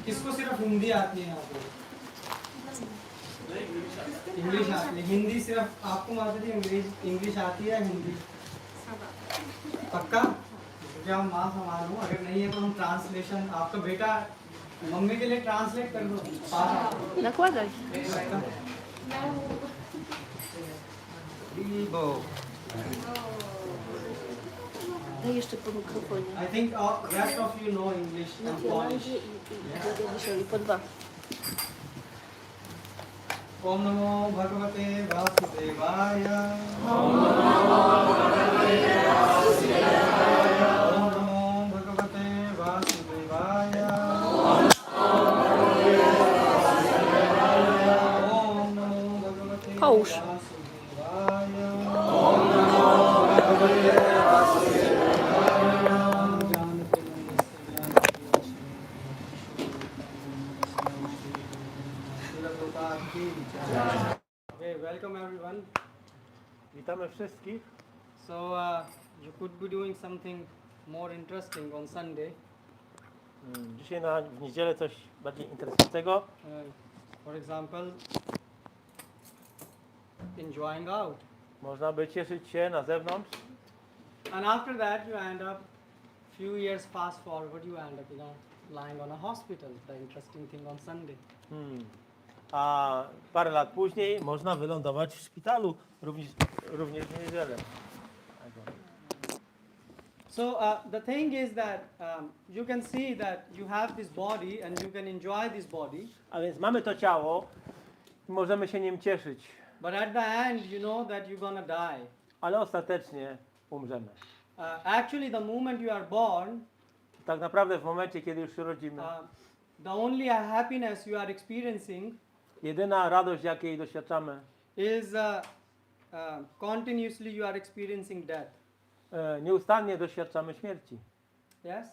किसको सिर्फ हिंदी आती है? यहाँ पे इंग्लिश आती है, हिंदी सिर्फ आपको माता जी इंग्लिश आती है हिंदी पक्का? क्योंकि हम माँ समान हूँ, अगर नहीं है तो हम ट्रांसलेशन, आपका बेटा मम्मी के लिए ट्रांसलेट कर दो। Nakładaj. Daj jeszcze po mikrofonie. I think rest of you know English and Polish. I po dwa. Om Namo Bhagavate Vasudevaya. Om Namo Bhagavate Vasudevaya. Om Namo Bhagavate Vasudevaya. Om Namo Bhagavate Połóż. Vasudevaya. Om Namo Bhagavate Okay, welcome everyone. Witamy wszystkich. So you could be doing something more interesting on Sunday. Dzisiaj w niedzielę coś bardziej interesującego. For example, enjoying out. Można by cieszyć się na zewnątrz. And after that, you end up, few years fast forward, you end up, lying on a hospital. The interesting thing on Sunday. A parę lat później można wylądować w szpitalu, również w niedzielę. So the thing is that you can see that you have this body and you can enjoy this body. A więc mamy to ciało i możemy się nim cieszyć, But at the end, you know that you're gonna die. ale ostatecznie umrzemy. Actually, the moment you are born, Tak naprawdę w momencie, kiedy już się rodzimy, the only happiness you are experiencing jedyna radość, jakiej doświadczamy, is continuously you are experiencing death. Nieustannie doświadczamy śmierci. Yes?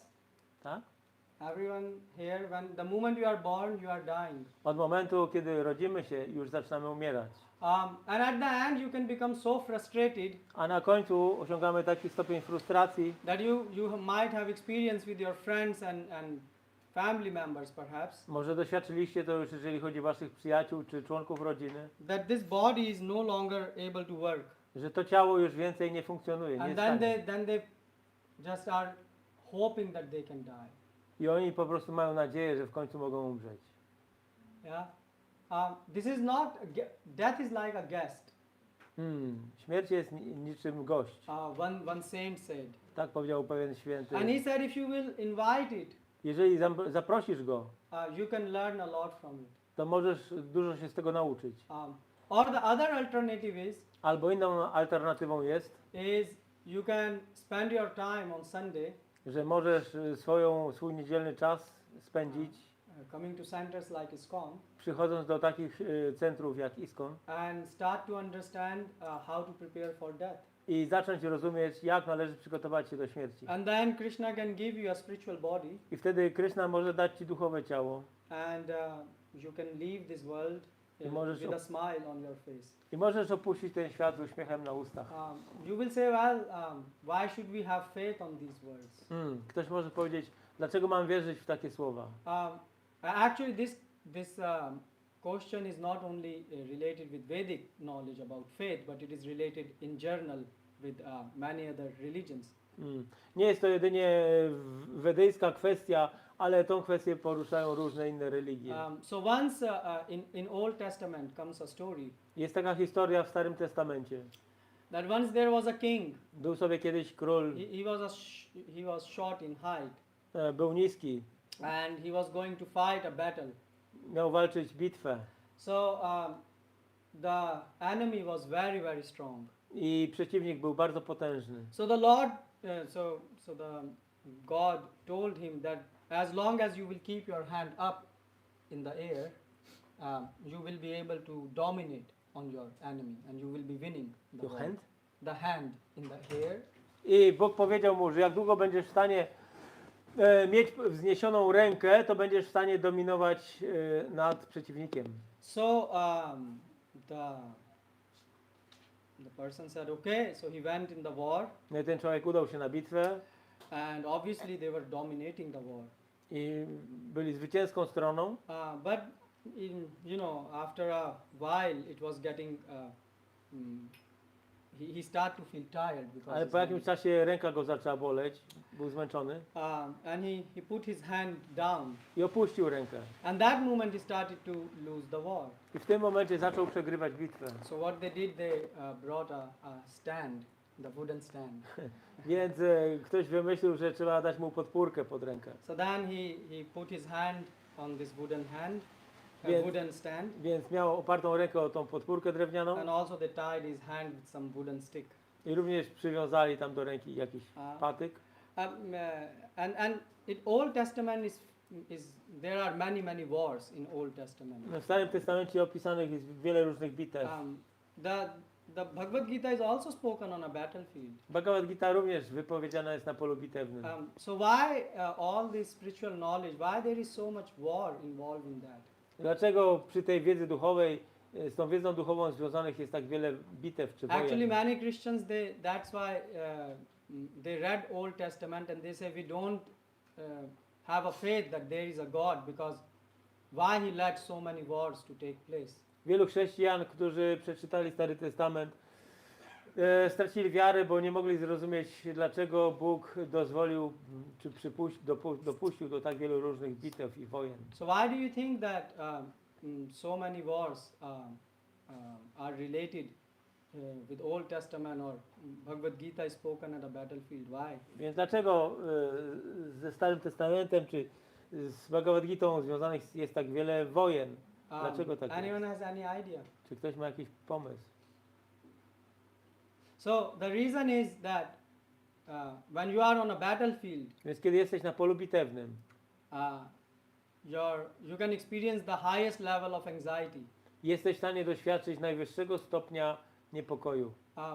Tak? Everyone here, when the moment you are born, you are dying. Od momentu, kiedy rodzimy się, już zaczynamy umierać. And at the end, you can become so frustrated A na końcu osiągamy taki stopień frustracji, that you might have experienced with your friends and family members, perhaps, może doświadczyliście to już, jeżeli chodzi o waszych przyjaciół czy członków rodziny, that this body is no longer able to work. że to ciało już więcej nie funkcjonuje, nie And jest then w they stanie. just are hoping that they can die. I oni po prostu mają nadzieję, że w końcu mogą umrzeć. Yeah. This is not death is like a guest. Śmierć jest niczym gość. One saint said. Tak powiedział pewien święty. And he said, if you will invite it, Jeżeli zaprosisz go, you can learn a lot from it. to możesz dużo się z tego nauczyć. Or the other alternative Albo inną alternatywą jest, is you can spend your time on Sunday że możesz swój niedzielny czas spędzić coming to centers like ISKCON przychodząc do takich centrów jak ISKCON and start to understand how to prepare for death. i zacząć rozumieć, jak należy przygotować się do śmierci. And then Krishna can give you a spiritual body I wtedy Krishna może dać ci duchowe ciało and you can leave this world możesz with a smile on your face. i możesz opuścić ten świat z uśmiechem na ustach. You will say, well, why should we have faith on these words? Ktoś może powiedzieć, dlaczego mam wierzyć w takie słowa? Actually, this question is not only related with Vedic knowledge about faith, but it is related in general with many other religions. Nie jest to jedynie wedyjska kwestia, ale tą kwestię poruszają różne inne religie. So once in Old Testament comes a story Jest taka historia w Starym Testamencie. that once there was a king. Był sobie kiedyś król, He was short in height, był niski, and he was going to fight a battle. miał walczyć bitwę So the enemy was very, very strong. i przeciwnik był bardzo potężny. So the Lord, so the God told him that as long as you will keep your hand up in the air, you will be able to dominate on your enemy, and you will be winning the Your war. hand? The hand in the air. I Bóg powiedział mu, że jak długo będziesz w stanie mieć wzniesioną rękę, to będziesz w stanie dominować nad przeciwnikiem. So the person said, okay. So he went in the war, No i ten człowiek udał się na bitwę and obviously they were dominating the war. i byli zwycięską stroną, But after a while, it was getting. He started to feel tired because. ale po jakimś czasie ręka go zaczęła boleć, był zmęczony And he put his hand down. i opuścił rękę. And that moment he started to lose the war. I w tym momencie zaczął przegrywać bitwę. So what they did, they brought a stand, the wooden stand. Więc ktoś wymyślił, że trzeba dać mu podpórkę pod rękę. So then he put his hand on this wooden hand, Więc- wooden stand, Więc miał opartą rękę o tą podpórkę drewnianą and also they tied his hand with some wooden stick. i również przywiązali tam do ręki jakiś patyk. And in Old Testament there are many wars in Old Testament. W Starym Testamencie opisanych jest wiele różnych bitew. The Bhagavad Gita is also spoken on a battlefield. Bhagavad Gita również wypowiedziana jest na polu bitewnym. So why all this spiritual knowledge? Why there is so much war involved in that? Dlaczego przy tej wiedzy duchowej z tą wiedzą duchową związanych jest tak wiele bitew czy Actually, wojen. many Christians, that's why they read Old Testament and they say we don't have a faith that there is a God because why he let so many wars to take place. Wielu chrześcijan, którzy przeczytali Stary Testament, stracili wiarę, bo nie mogli zrozumieć, dlaczego Bóg dozwolił, czy dopuścił do tak wielu różnych bitew i wojen. So why do you think that so many wars are related with Old Testament or Bhagavad Gita is spoken at a battlefield? Why? Więc dlaczego ze Starym Testamentem, czy z Bhagavad Gitą związanych jest tak wiele wojen? Dlaczego tak Anyone jest? has any idea? Czy ktoś ma jakiś pomysł? So the reason is that when you are on a battlefield, Więc kiedy jesteś na polu bitewnym, you can experience the highest level of anxiety. jesteś w stanie doświadczyć najwyższego stopnia niepokoju.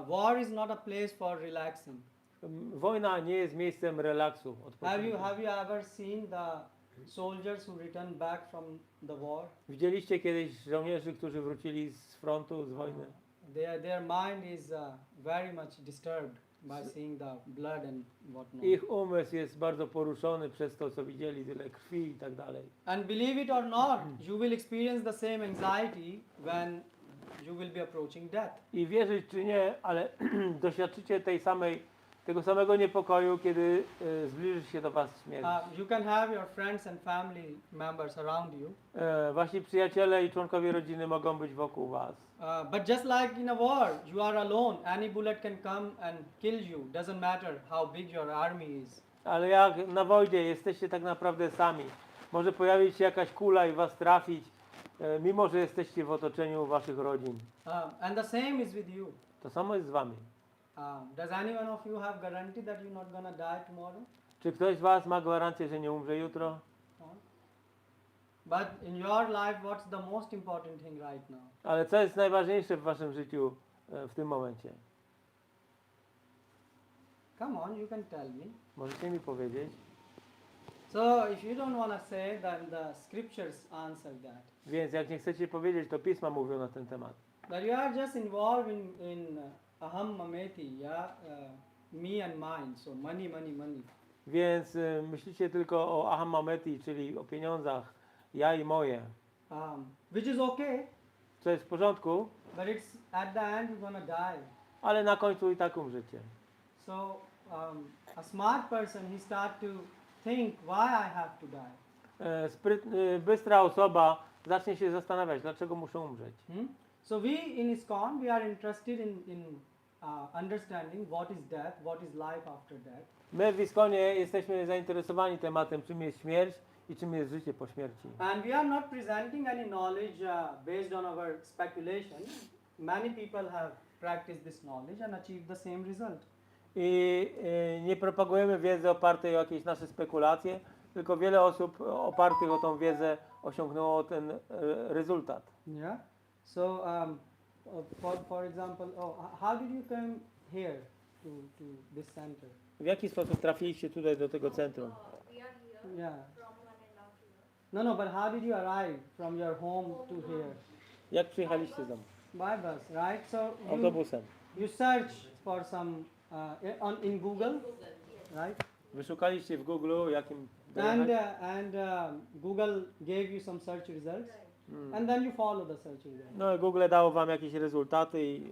War is not a place for relaxing. Wojna nie jest miejscem relaksu. odpoczynku. Have you ever seen the soldiers who return back from the war? Widzieliście kiedyś żołnierzy, którzy wrócili z frontu, z wojny? Their mind is very much disturbed by seeing the blood and whatnot. Ich umysł jest bardzo poruszony przez to, co widzieli, tyle krwi i tak dalej. And believe it or not, you will experience the same anxiety when you will be approaching death. I wierzyć czy nie, ale doświadczycie tego samego niepokoju, kiedy zbliży się do was śmierć. You can have your friends and family members around you. Wasi przyjaciele i członkowie rodziny mogą być wokół was. But just like in a war, you are alone. Any bullet can come and kill you. Doesn't matter how big your army is. Ale jak na wojnie jesteście tak naprawdę sami. Może pojawić się jakaś kula i was trafić, mimo że jesteście w otoczeniu waszych rodzin. And the same is with you. To samo jest z wami. Does anyone of you have guarantee that you're not gonna die tomorrow? Czy ktoś z was ma gwarancję, że nie umrze jutro? No. But in your life, what's the most important thing right now? Ale co jest najważniejsze w waszym życiu w tym momencie? Come on, you can tell me. Możecie mi powiedzieć? So if you don't want to say, then the scriptures answer that. Więc jak nie chcecie powiedzieć, to pisma mówią na ten temat. That you are just involved in aham mameti, yeah, me and mine. So money, money, money. Więc myślicie tylko o aham mameti, czyli o pieniądzach, ja i moje. Which is okay, Co jest w porządku, but it's at the end you're gonna die. ale na końcu i tak umrzecie. So a smart person, he start to think why I have to die. Bystra osoba zacznie się zastanawiać, dlaczego muszę umrzeć. So we in ISKCON, we are interested in understanding what is death, what is life after death. My w ISKCONie jesteśmy zainteresowani tematem, czym jest śmierć i czym jest życie po śmierci. And we are not presenting any knowledge based on our speculation. Many people have practiced this knowledge and achieved the same result. I nie propagujemy wiedzy opartej o jakieś nasze spekulacje, tylko wiele osób opartych o tą wiedzę osiągnęło ten rezultat. Yeah. So for example, how did you come here to this center? W jaki sposób trafiliście tutaj do tego centrum? We are here Yeah. from 1.5 years. No, but how did you arrive from your home to here? Jak przyjechaliście z domu? By bus, right? So Autobusem. you search for some in Google, right? Wyszukaliście w Google, jakim And dojechać? Google gave you some search results, and then you follow the search results. No Google dało wam jakieś rezultaty i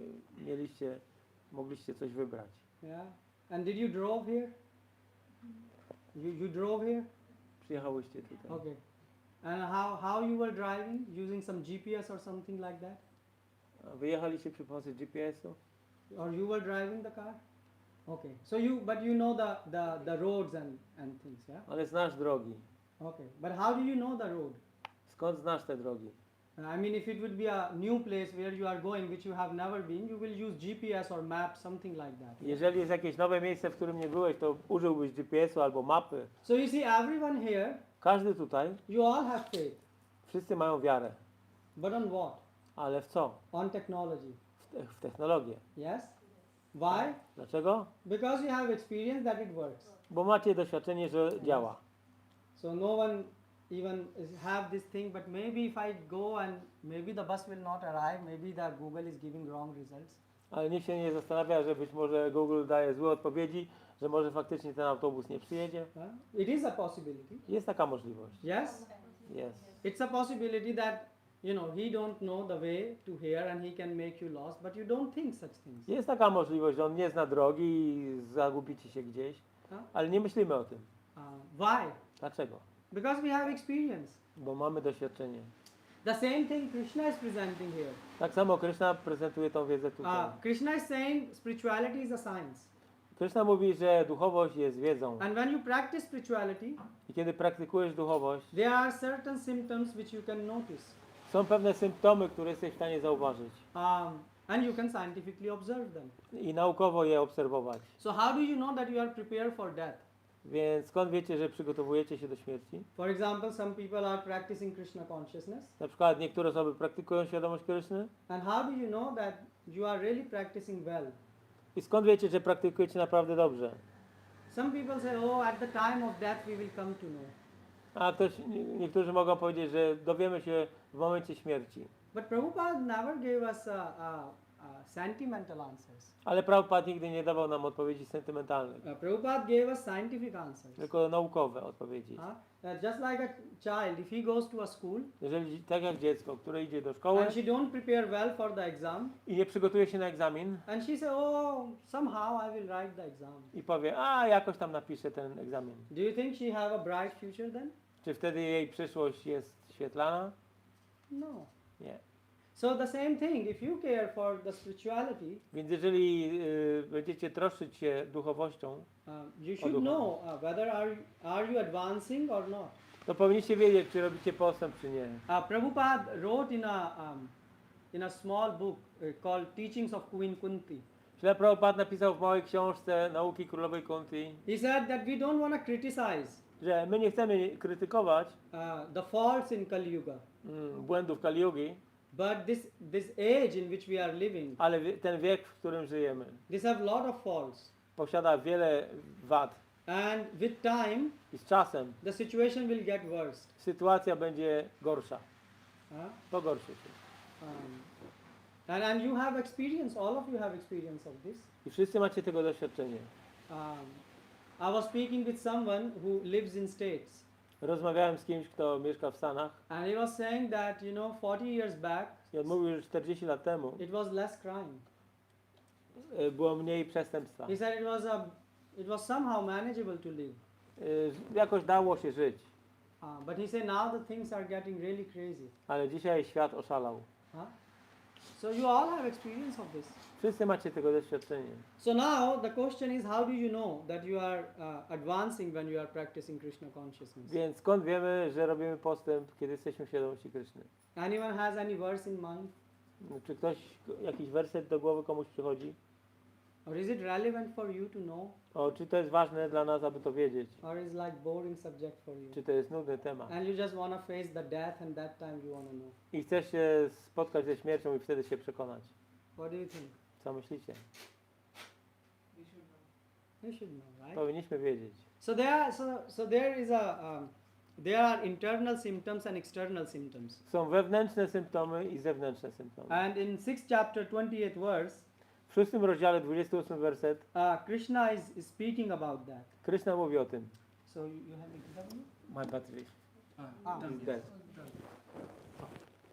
mogliście coś wybrać. Yeah. And did you drove here? You drove here? Przyjechałyście tutaj. Okay. And how you were driving? Using some GPS or something like that? A wyjechaliście przy pomocy GPS-u? Or you were driving the car? Okay. So but you know the roads and things, yeah? Ale znasz drogi. Okay. But how do you know the road? Skąd znasz te drogi? I mean, if it would be a new place where you are going, which you have never been, you will use GPS or map, something like that. Jeżeli jest jakieś nowe miejsce, w którym nie byłeś, to użyłbyś GPS-u albo mapy. So you see, everyone here, Każdy tutaj, you all have faith. wszyscy mają wiarę. But on what? Ale w co? On technology. W technologię. Yes? Why? Dlaczego? Because you have experience that it works. Bo macie doświadczenie, że działa. So no one have this thing, but maybe if I go and maybe the bus will not arrive, maybe the Google is giving wrong results. Ale nikt się nie zastanawia, że być może Google daje złe odpowiedzi, że może faktycznie ten autobus nie przyjedzie. It is a possibility. Jest taka możliwość. Yes, Jest. it's a possibility that he don't know the way to here and he can make you lost, but you don't think such things. Jest taka możliwość, że on nie zna drogi i zagubicie się gdzieś, ale nie myślimy o tym. Why? Dlaczego? Because we have experience. Bo mamy doświadczenie. The same thing Krishna is presenting here. Tak samo Krishna prezentuje tą wiedzę tutaj. Krishna is saying spirituality is a science. Krishna mówi, że duchowość jest wiedzą. And when you practice spirituality, I kiedy praktykujesz duchowość, there are certain symptoms which you can notice. są pewne symptomy, które jesteś w stanie zauważyć. And you can scientifically observe them. I naukowo je obserwować. So how do you know that you are prepared for death? Więc skąd wiecie, że przygotowujecie się do śmierci? For example, some people are practicing Krishna consciousness. Na przykład niektóre osoby praktykują świadomość Kryszny. And how do you know that you are really practicing well? I skąd wiecie, że praktykujecie naprawdę dobrze? Some people say, oh, at the time of death we will come to know. A niektórzy mogą powiedzieć, że dowiemy się w momencie śmierci. But Prabhupada never gave us sentimental answers. Ale Prabhupada nigdy nie dawał nam odpowiedzi sentymentalnych, Prabhupada gave us scientific answers. tylko naukowe odpowiedzi. Just like a child, if he goes to a school Jeżeli tak jak dziecko, które idzie do szkoły and she don't prepare well for the exam, i nie przygotuje się na egzamin and she say, oh, somehow I will write the exam. i powie, a jakoś tam napiszę ten egzamin. Do you think she have a bright future then? Czy wtedy jej przyszłość jest świetlana? No. Nie. So the same thing, if you care for the spirituality, Więc jeżeli będziecie troszczyć się duchowością, you should know whether are you advancing or not. to powinniście wiedzieć, czy robicie postęp, czy nie. Prabhupada wrote in a small book called Teachings of Queen Kunti. Śrila Prabhupada napisał w małej książce Nauki Królowej Kunti, He said that we don't want to criticize że my nie chcemy krytykować the faults in Kali Yuga, błędów Kali Yugi, but this age in which we are living, ale ten wiek, w którym żyjemy, this have lot of faults. posiada wiele wad. And with time, I z czasem the situation will get worse. sytuacja będzie gorsza. Huh? Pogorszy się. And you have experience, all of you have experience of this. I wszyscy macie tego doświadczenie. I was speaking with someone who lives in States. Rozmawiałem z kimś, kto mieszka w Stanach And he was saying that, 40 years back, i on mówił, że 40 lat temu it was less crime. było mniej przestępstwa. He said it was somehow manageable to live. Jakoś dało się żyć, But he said now the things are getting really crazy. ale dzisiaj świat oszalał. So you all have experience of this. Wszyscy macie tego doświadczenie. So now the question is, how do you know that you are advancing when you are practicing Krishna consciousness? Więc skąd wiemy, że robimy postęp, kiedy jesteśmy w świadomości Kryszny? Anyone has any verse in mind? Czy ktoś, jakiś werset do głowy komuś przychodzi? Or is it relevant for you to know? Czy to jest ważne dla nas, aby to wiedzieć? Or is like boring subject for you? Czy to jest nudny temat? And you just want to face the death and that time you want to know. I chcesz się spotkać ze śmiercią i wtedy się przekonać. What do you think? Co myślicie? You should know, right? Powinniśmy wiedzieć. So there are internal symptoms and external symptoms. Są wewnętrzne symptomy i zewnętrzne symptomy. And in 6th chapter 28th verse, W 6 rozdziale 28 werset Krishna is speaking about that. Krishna mówi o tym. So you have it with you? My battery is dead.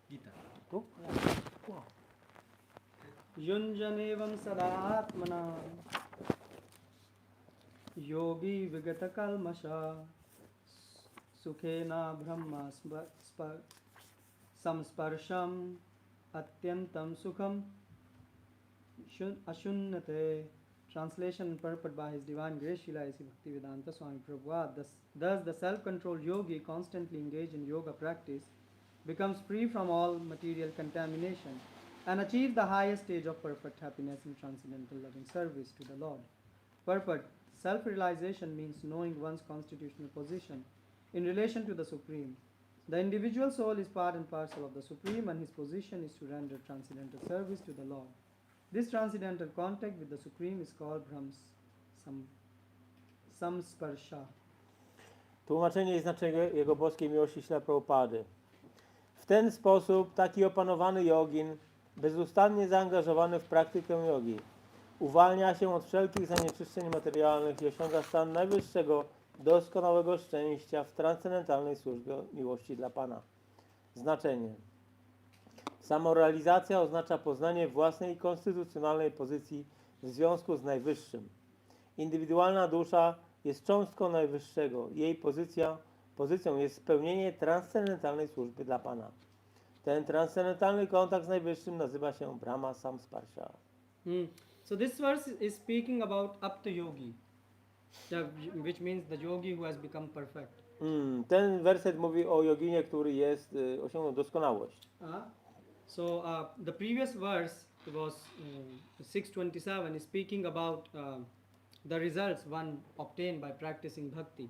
Gita. Tu? Yunjanevam sadatmana yogi vigata kalmasha sukhena brahma samsparsham atyantam sukham ashunnate. Translation and purport by His Divine Grace Srila A.C. Bhaktivedanta Swami Prabhupada. Thus the self-controlled yogi constantly engaged in yoga practice becomes free from all material contamination and achieves the highest stage of perfect happiness in transcendental loving service to the Lord. Purport: self-realization means knowing one's constitutional position in relation to the Supreme. The individual soul is part and parcel of the Supreme, and his position is to render transcendental service to the Lord. This transcendental contact with the Supreme is called Brahms Samsparsha. Tłumaczenie i znaczenie Jego boskiej miłości śla Prabhupady. W ten sposób taki opanowany jogin, bezustannie zaangażowany w praktykę jogi, uwalnia się od wszelkich zanieczyszczeń materialnych i osiąga stan najwyższego, doskonałego szczęścia w transcendentalnej służbie miłości dla Pana. Znaczenie. Samorealizacja oznacza poznanie własnej konstytucjonalnej pozycji w związku z Najwyższym. Indywidualna dusza jest cząstką Najwyższego. Jej pozycją jest spełnienie transcendentalnej służby dla Pana. Ten transcendentalny kontakt z Najwyższym nazywa się Brahma Samsparsha. So this verse is speaking about Apta Yogi, which means the yogi who has become perfect. Ten werset mówi o joginie, który osiągnął doskonałość. So the previous verse was 627 is speaking about the results one obtained by practicing bhakti.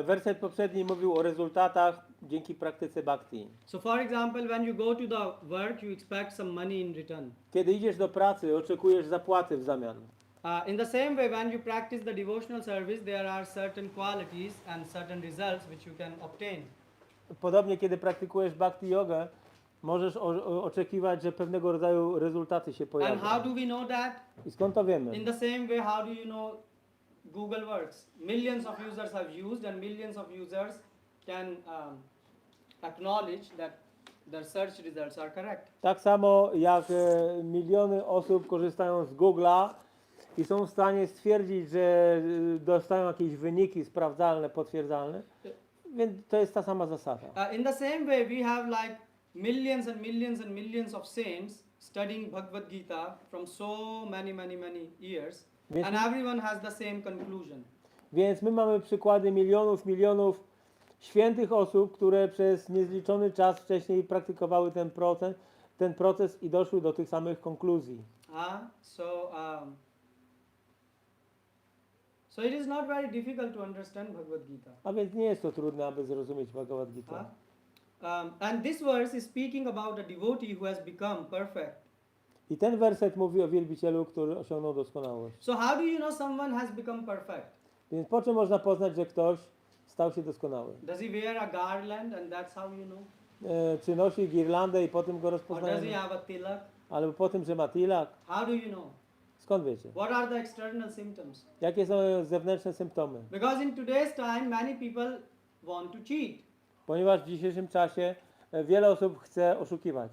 Werset poprzedni mówił o rezultatach dzięki praktyce bhakti. So for example, when you go to the work, you expect some money in return. Kiedy idziesz do pracy, oczekujesz zapłaty w zamian. In the same way, when you practice the devotional service, there are certain qualities and certain results which you can obtain. Podobnie, kiedy praktykujesz bhakti jogę, możesz oczekiwać, że pewnego rodzaju rezultaty się And pojawią. how do we know that? I skąd to wiemy? In the same way, how do you know Google works? Millions of users have used, and millions of users can acknowledge that their search results are correct. Tak samo jak miliony osób korzystają z Google'a i są w stanie stwierdzić, że dostają jakieś wyniki sprawdzalne, potwierdzalne, więc to jest ta sama zasada. In the same way, we have like millions and millions and millions of saints studying Bhagavad Gita from so many years, Więc, and everyone has the same conclusion. więc my mamy przykłady milionów świętych osób, które przez niezliczony czas wcześniej praktykowały ten proces i doszły do tych samych konkluzji. So it is not very difficult to understand Bhagavad Gita. A więc nie jest to trudne, aby zrozumieć Bhagavad Gita. And this verse is speaking about a devotee who has become perfect. I ten werset mówi o wielbicielu, który osiągnął doskonałość. So how do you know someone has become perfect? Więc po czym można poznać, że ktoś stał się doskonały? Does he wear a garland and that's how you know? Czy nosi girlandę i po tym go Or does he rozpoznajemy? have a tilak? Albo po tym, że ma tilak? How do you know? Skąd wiecie? What are the external symptoms? Jakie są zewnętrzne symptomy? Because in today's time, many people want to cheat. Ponieważ w dzisiejszym czasie wiele osób chce oszukiwać.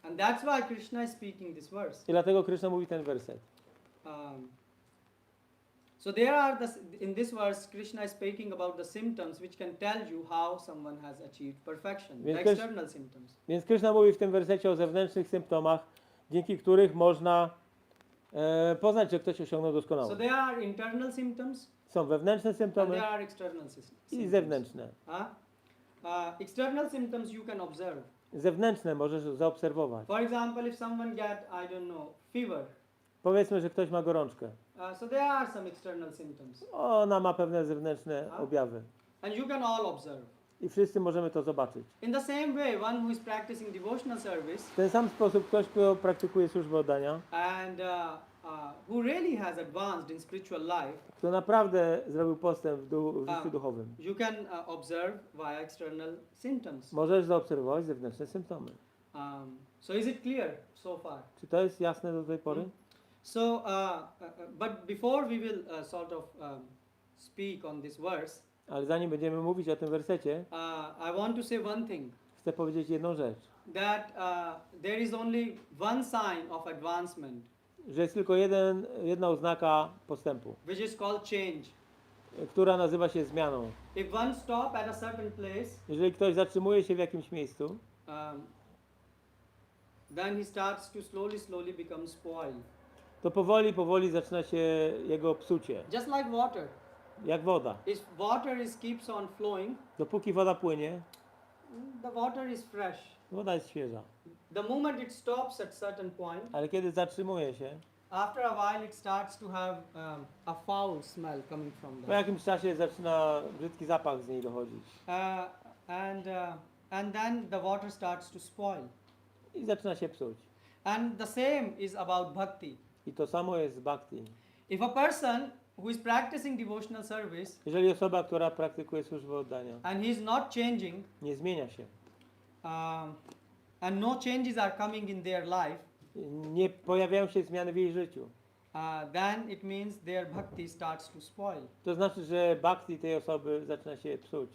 And that's why Krishna is speaking this verse. I dlatego Krishna mówi ten werset. So there are in this verse, Krishna is speaking about the symptoms which can tell you how someone has achieved perfection. The external symptoms. Więc Krishna mówi w tym wersecie o zewnętrznych symptomach, dzięki których można poznać, że ktoś osiągnął So doskonałość. there are internal symptoms Są wewnętrzne and symptomy there are external symptoms. i zewnętrzne. External symptoms you can observe. Zewnętrzne możesz zaobserwować. For example, if someone get, I don't know, fever. Powiedzmy, że ktoś ma gorączkę. So there are some external symptoms. Ona ma pewne zewnętrzne objawy. And you can all observe. I wszyscy możemy to zobaczyć. In the same way, one who is practicing devotional service W ten sam sposób ktoś, kto praktykuje służbę oddania, and who really has advanced in spiritual life, kto naprawdę zrobił postęp w życiu duchowym, you can observe via external symptoms. możesz zaobserwować zewnętrzne symptomy. So is it clear so far? Czy to jest jasne do tej pory? So, but before we will sort of speak on this verse, Ale zanim będziemy mówić o tym wersecie, I want to say one thing, chcę powiedzieć jedną rzecz. that there is only one sign of advancement, Że jest tylko jedna oznaka postępu, which is called change. która nazywa się zmianą. If one stop at a certain place, Jeżeli ktoś zatrzymuje się w jakimś miejscu, then he starts to slowly become spoiled. to powoli zaczyna się jego psucie. Just like water. Jak woda. If water keeps on flowing, Dopóki woda płynie, the water is fresh. woda jest świeża. The moment it stops at certain point, Ale kiedy zatrzymuje się, after a while it starts to have a foul smell coming from po there. jakimś czasie zaczyna brzydki zapach z niej dochodzić. And then the water starts to spoil. I zaczyna się psuć. And the same is about bhakti. I to samo jest z bhakti. If a person who is practicing devotional service Jeżeli osoba, która praktykuje służbę oddania, and he is not changing, nie zmienia się, and no changes are coming in their life, nie pojawiają się zmiany w jej życiu, then it means their bhakti starts to spoil, to znaczy, że bhakti tej osoby zaczyna się psuć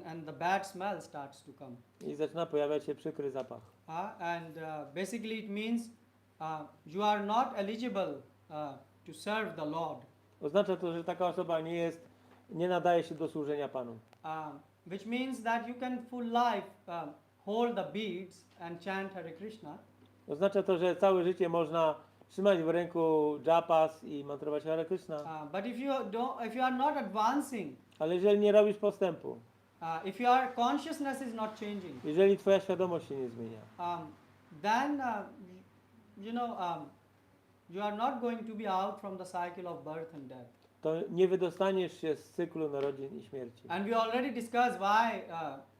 and the bad smell starts to come. i zaczyna pojawiać się przykry zapach. And basically it means you are not eligible to serve the Lord, Oznacza to, że taka osoba nie nadaje się do służenia Panu. which means that you can full life hold the beads and chant Hare Krishna, Oznacza to, że całe życie można trzymać w ręku japas i mantrować Hare Krishna, but if you are not advancing, ale jeżeli nie robisz postępu, if your consciousness is not changing, jeżeli twoja świadomość się nie zmienia, then you are not going to be out from the cycle of birth and death. to nie wydostaniesz się z cyklu narodzin i śmierci. And we already discussed why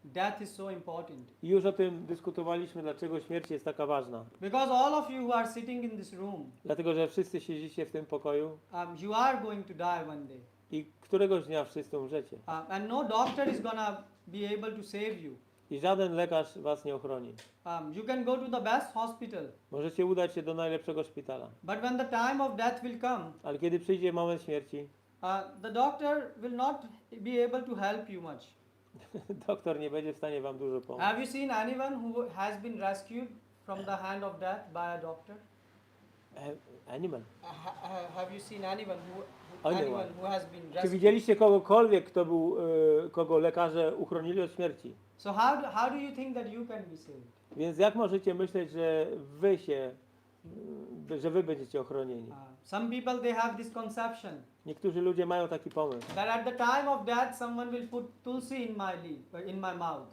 death is so important. I już o tym dyskutowaliśmy, dlaczego śmierć jest taka ważna. Because all of you who are sitting in this room, Dlatego, że wszyscy siedzicie w tym pokoju you are going to die one day. i któregoś dnia wszyscy umrzecie. And no doctor is gonna be able to save you. I żaden lekarz was nie ochroni. You can go to the best hospital, Możecie udać się do najlepszego szpitala, but when the time of death will come, ale kiedy przyjdzie moment śmierci, the doctor will not be able to help you much. doktor nie będzie w stanie wam dużo pomóc. Have you seen anyone who has been rescued from the hand of death by a doctor? Animal. Have you seen anyone Anyone. who has been Czy rescued? widzieliście kogokolwiek, kogo lekarze uchronili od śmierci? So how do you think that you can be saved? Więc jak możecie myśleć, że wy będziecie ochronieni? Some people, they have this conception Niektórzy ludzie mają taki pomysł, that at the time of death someone will put tulsi in my mouth.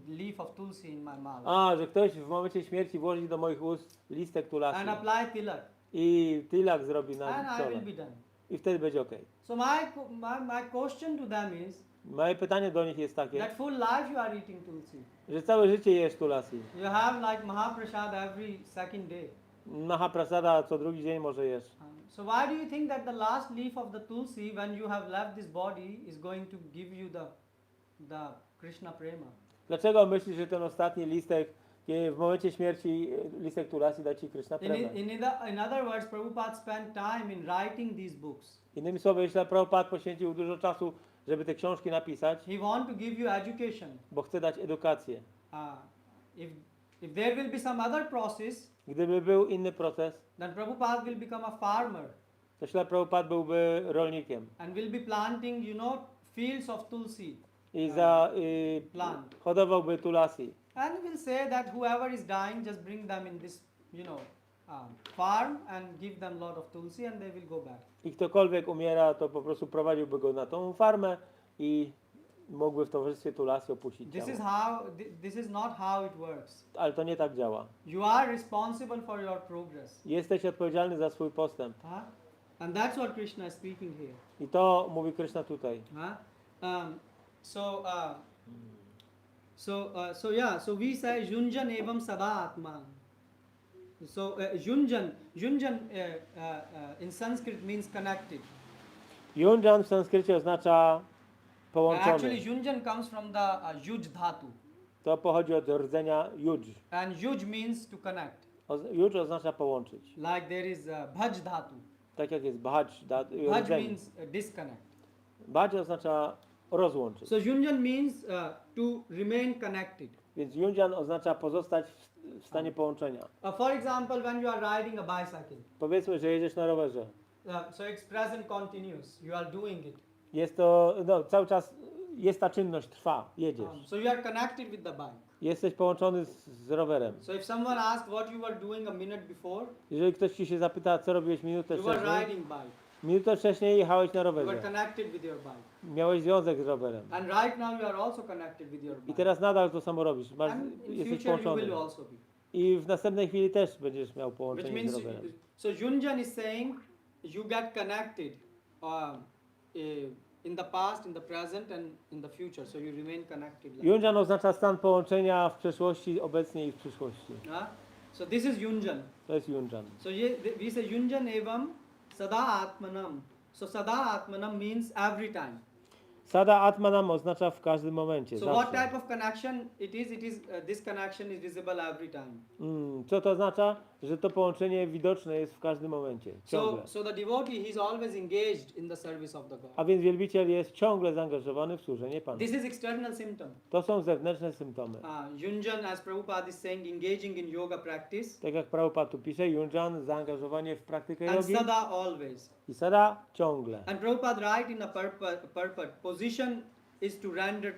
Leaf of tulsi in my mouth. że ktoś w momencie śmierci włoży do moich ust listek tulasi And apply tilak. i tilak zrobi na And I czole will be done. i wtedy będzie ok. So my question to them is Moje pytanie do nich jest takie, that full life you are eating tulsi. że całe życie jesz tulasi. You have like Mahaprasad every second day. Mahaprasada co drugi dzień może jesz. So why do you think that the last leaf of the tulsi, when you have left this body, is going to give you the Krishna prema? Dlaczego myślisz, że ten ostatni listek, w momencie śmierci listek tulasi da ci Krishna premę? In other words, Prabhupada spent time in writing these books. Innymi słowy, jeśli Prabhupada poświęcił dużo czasu, żeby te książki napisać, He want to give you education. bo chce dać edukację. If there will be some other process, Gdyby był inny proces, then Prabhupada will become a farmer to ślad Prabhupada byłby rolnikiem and will be planting, fields of tulsi. i Plant. hodowałby tulasi. And will say that whoever is dying, just bring them in this, farm and give them lot of tulsi and they will go back. I ktokolwiek umiera, to po prostu prowadziłby go na tą farmę i mógłby w towarzystwie tulasi opuścić ciało. This is not how it works. Ale to nie tak działa. You are responsible for your progress. Jesteś odpowiedzialny za swój postęp. And that's what Krishna is speaking here. I to mówi Krishna tutaj. So we say Junjan evam sada atma. So Junjan in Sanskrit means connected. Yunjan w sanskrycie oznacza połączony. Actually Junjan comes from the yuj dhatu. To pochodzi od rdzenia yuj. And yuj means to connect. Yuj oznacza połączyć. Like there is bhaj dhatu. Tak jak jest bhaj, Bhaj means disconnect. Bhaj oznacza rozłączyć. So Junjan means to remain connected. Więc Yunjan oznacza pozostać w stanie połączenia. For example, when you are riding a bicycle, Powiedzmy, że jedziesz na rowerze. so it's present continuous. You are doing it. Jest to, cały czas jest ta czynność, trwa, jedziesz. So you are connected with the bike. Jesteś połączony z rowerem. So if someone asks what you were doing a minute before, Jeżeli ktoś ci się zapyta, co robiłeś minutę you were wcześniej, riding bike. minutę wcześniej jechałeś na You were rowerze. connected with your bike. Miałeś związek z rowerem. And right now you are also connected with your I bike. teraz nadal to samo robisz. And in Jesteś future you połączony. will also be. I w następnej chwili też będziesz miał Which połączenie means, z rowerem. so Junjan is saying you get connected in the past, in the present and in the future. So you remain connected. Like Yunjan oznacza stan połączenia w przeszłości, obecnie i w przyszłości. So this is Junjan. To jest Yunjan. So we say Junjan evam Sada Atmanam. So Sada Atmanam means every time. Sada Atmanam oznacza w każdym momencie, So what zawsze. type of connection it is? This connection is visible every time. Co to oznacza? Że to połączenie widoczne jest w każdym momencie, ciągle. So the devotee, he's always engaged in the service of the God. A więc wielbiciel jest ciągle zaangażowany w służenie Panu. This is external symptom. To są zewnętrzne symptomy. Yunjan, as Prabhupada is saying, engaging in yoga practice. Tak jak Prabhupada tu pisze, Yunjan, zaangażowanie w praktykę And jogi Sada always. i Sada ciągle. And Prabhupada write in a purport, position is to render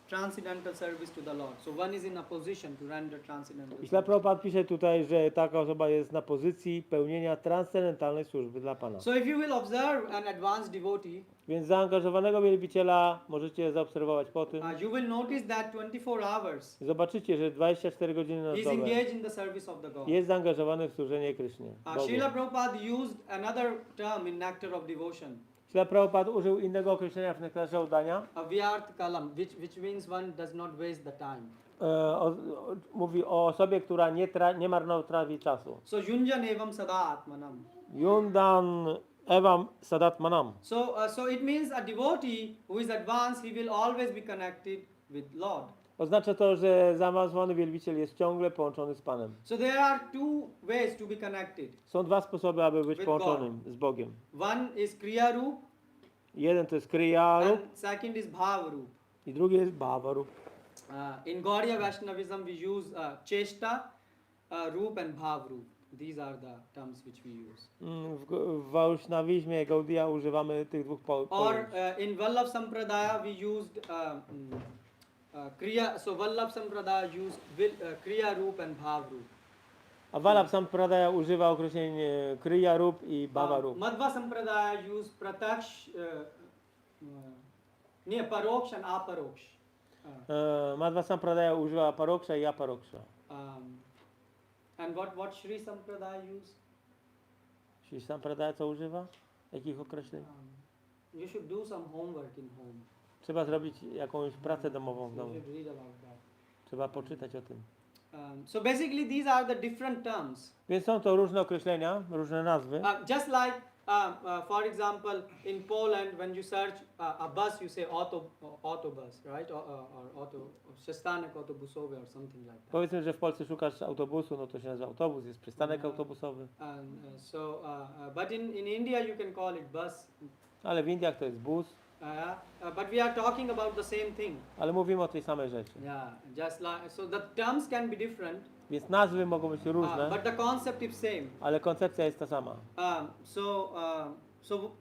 transcendental service to the Lord. So one is in a position to render transcendental I service. Prabhupada pisze tutaj, że taka osoba jest na pozycji pełnienia transcendentalnej służby dla Pana. So if you will observe an advanced devotee, Więc zaangażowanego wielbiciela możecie zaobserwować po tym. you will notice that 24 hours Zobaczycie, że 24 godziny na he is dobę engaged in the service of the God. jest zaangażowany w służenie Krysznie. Srila Prabhupada used another term in Nectar of Devotion, Śla Prabhupada użył innego określenia w nektarze oddania. avyart kalam, which means one does not waste the time. Mówi o osobie, która nie marnotrawi czasu. So yunjan evam sada atmanam. Yundan evam sadatmanam. So it means a devotee who is advanced, he will always be connected with Lord. Oznacza to, że zaawansowany wielbiciel jest ciągle połączony z Panem. So there are two ways to be connected. Są dwa sposoby, aby być With połączonym z Bogiem. One is kriya rup Jeden to jest kriya rup and second is bhava rup. i drugi jest bhava rup. In Gaudiya Vaishnavism we use chesta, rup and bhava rup. These are the terms which we use. W Vaishnavizmie Gaudiya używamy tych dwóch pojęć. Or in Vallabh Sampradaya we used kriya. So Vallabh Sampradaya used kriya rup and bhava rup. A Vallabh Sampradaya używa określeń kriya rup i bhava rup. Madhva Sampradaya use prataksh, paroksh and aparoksh. Madhva Sampradaya używa paroksha i aparoksha. And what Shri Sampradaya use? Czyli Sampradaya co używa? Jakich określeń? You should do some homework in home. Trzeba zrobić jakąś pracę domową w You domu. should read about that. Trzeba poczytać o tym. So basically these are the different terms. Więc są to różne określenia, różne nazwy. Just like for example in Poland when you search a bus you say autobus, right? Or auto, przystanek autobusowy or something like that. Powiedzmy, że w Polsce szukasz autobusu, no to się nazywa autobus, jest przystanek autobusowy. But in India you can call it bus. Ale w Indiach to jest bus. But we are talking about the same thing. Ale mówimy o tej samej rzeczy. Yeah, just like so the terms can be different. Więc nazwy mogą być różne, But the concept is same. ale koncepcja jest ta sama. So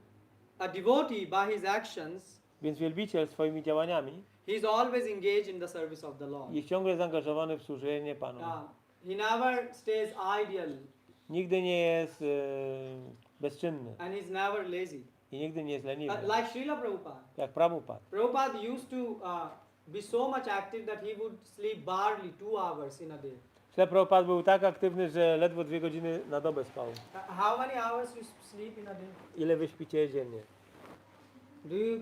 a devotee by his actions, Więc wielbiciel swoimi działaniami he is always engaged in the service of the Lord. jest ciągle zaangażowany w służenie Panu. He never stays idle Nigdy nie jest bezczynny and he's never lazy. i nigdy nie jest leniwy. Like Srila Prabhupada. Jak Prabhupada. Prabhupada used to be so much active that he would sleep barely 2 hours in a day. Śla Prabhupada był tak aktywny, że ledwo 2 godziny na dobę spał. How many hours you sleep in a day? Ile wy śpicie dziennie?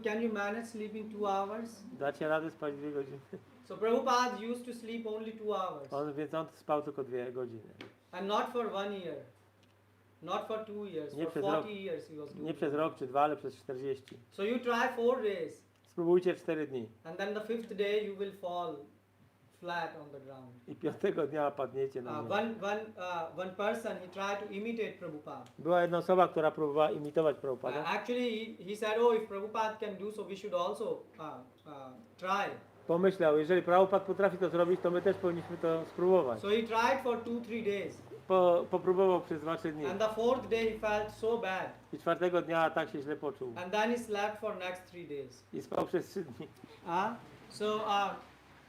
Can you manage sleeping 2 hours? Dacie radę spać 2 godziny? So Prabhupada used to sleep only 2 hours. Więc on spał tylko 2 godziny. And not for 1 year. Not for 2 years. Nie For przez 40 years he was doing. Nie przez rok czy 2, ale przez 40. So you try 4 days. Spróbujcie 4 dni. And then the 5th day you will fall flat on the ground. I 5 dnia padniecie na ziemię. One person he tried to imitate Prabhupada. Była jedna osoba, która próbowała imitować Prabhupada. Actually he said, oh, if Prabhupada can do so, we should also try. Pomyślał, jeżeli Prabhupada potrafi to zrobić, to my też powinniśmy to spróbować. So he tried for 2-3 days. Popróbował przez 2-3 dni. And the 4th day he felt so bad. I 4 dnia tak się źle poczuł. And then he slept for next 3 days. I spał przez 3 dni.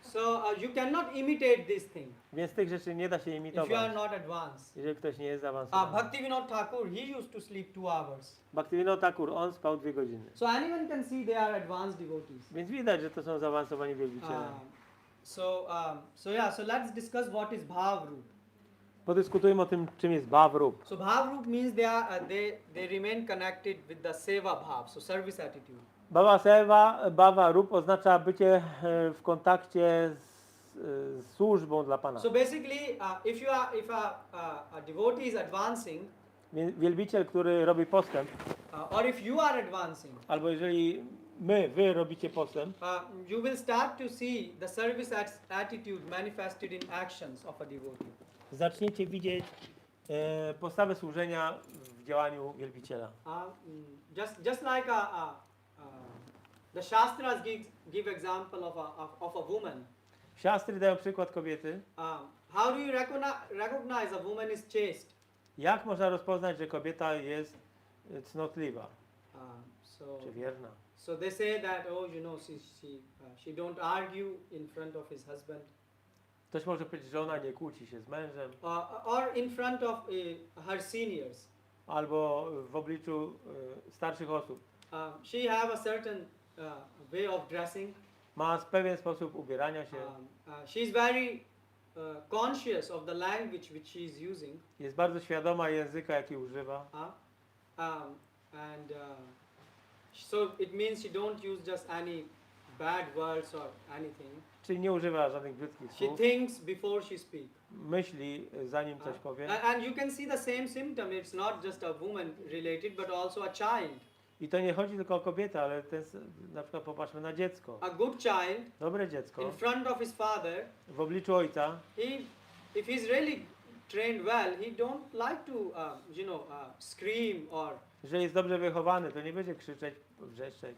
So you cannot imitate this thing Więc tych rzeczy nie da się if you are imitować, not advanced. jeżeli ktoś nie jest zaawansowany. Bhaktivinoda Thakur, he used to sleep 2 hours. Bhaktivinoda Thakur, on spał 2 godziny. So anyone can see they are advanced devotees. Więc widać, że to są zaawansowani wielbiciele. So let's discuss what is bhavrup. Podyskutujmy o tym, czym jest bhavrup. So bhavrup means they remain connected with the seva bhav, so service attitude. Bhava rup oznacza bycie w kontakcie z służbą dla Pana. So basically, if a devotee is advancing, Wielbiciel, który robi postęp, or if you are advancing, albo jeżeli wy robicie postęp, you will start to see the service attitude manifested in actions of a devotee. zaczniecie widzieć postawę służenia w działaniu wielbiciela. Just like the Shastras give example of a woman. Siastry dają przykład kobiety. How do you recognize a woman is chaste? Jak można rozpoznać, że kobieta jest cnotliwa So czy wierna? So they say that, oh, you know, she don't argue in front of his husband, Ktoś może powiedzieć, że ona nie kłóci się z mężem, or in front of her seniors. albo w obliczu starszych osób. She have a certain way of dressing. Ma pewien sposób ubierania się. She's very conscious of the language which she is using. Jest bardzo świadoma języka, jaki używa. So it means she don't use just any bad words or anything. Czyli nie używa żadnych brzydkich She słów. thinks before she speaks. Myśli, zanim coś powie. And you can see the same symptom. It's not just a woman related, but also a child. I to nie chodzi tylko o kobietę, ale na przykład popatrzmy na dziecko. A good child Dobre dziecko in front of his father, w obliczu ojca, if he's really trained well, he don't like to, scream or że jest dobrze wychowany, to nie będzie krzyczeć, wrzeszczeć,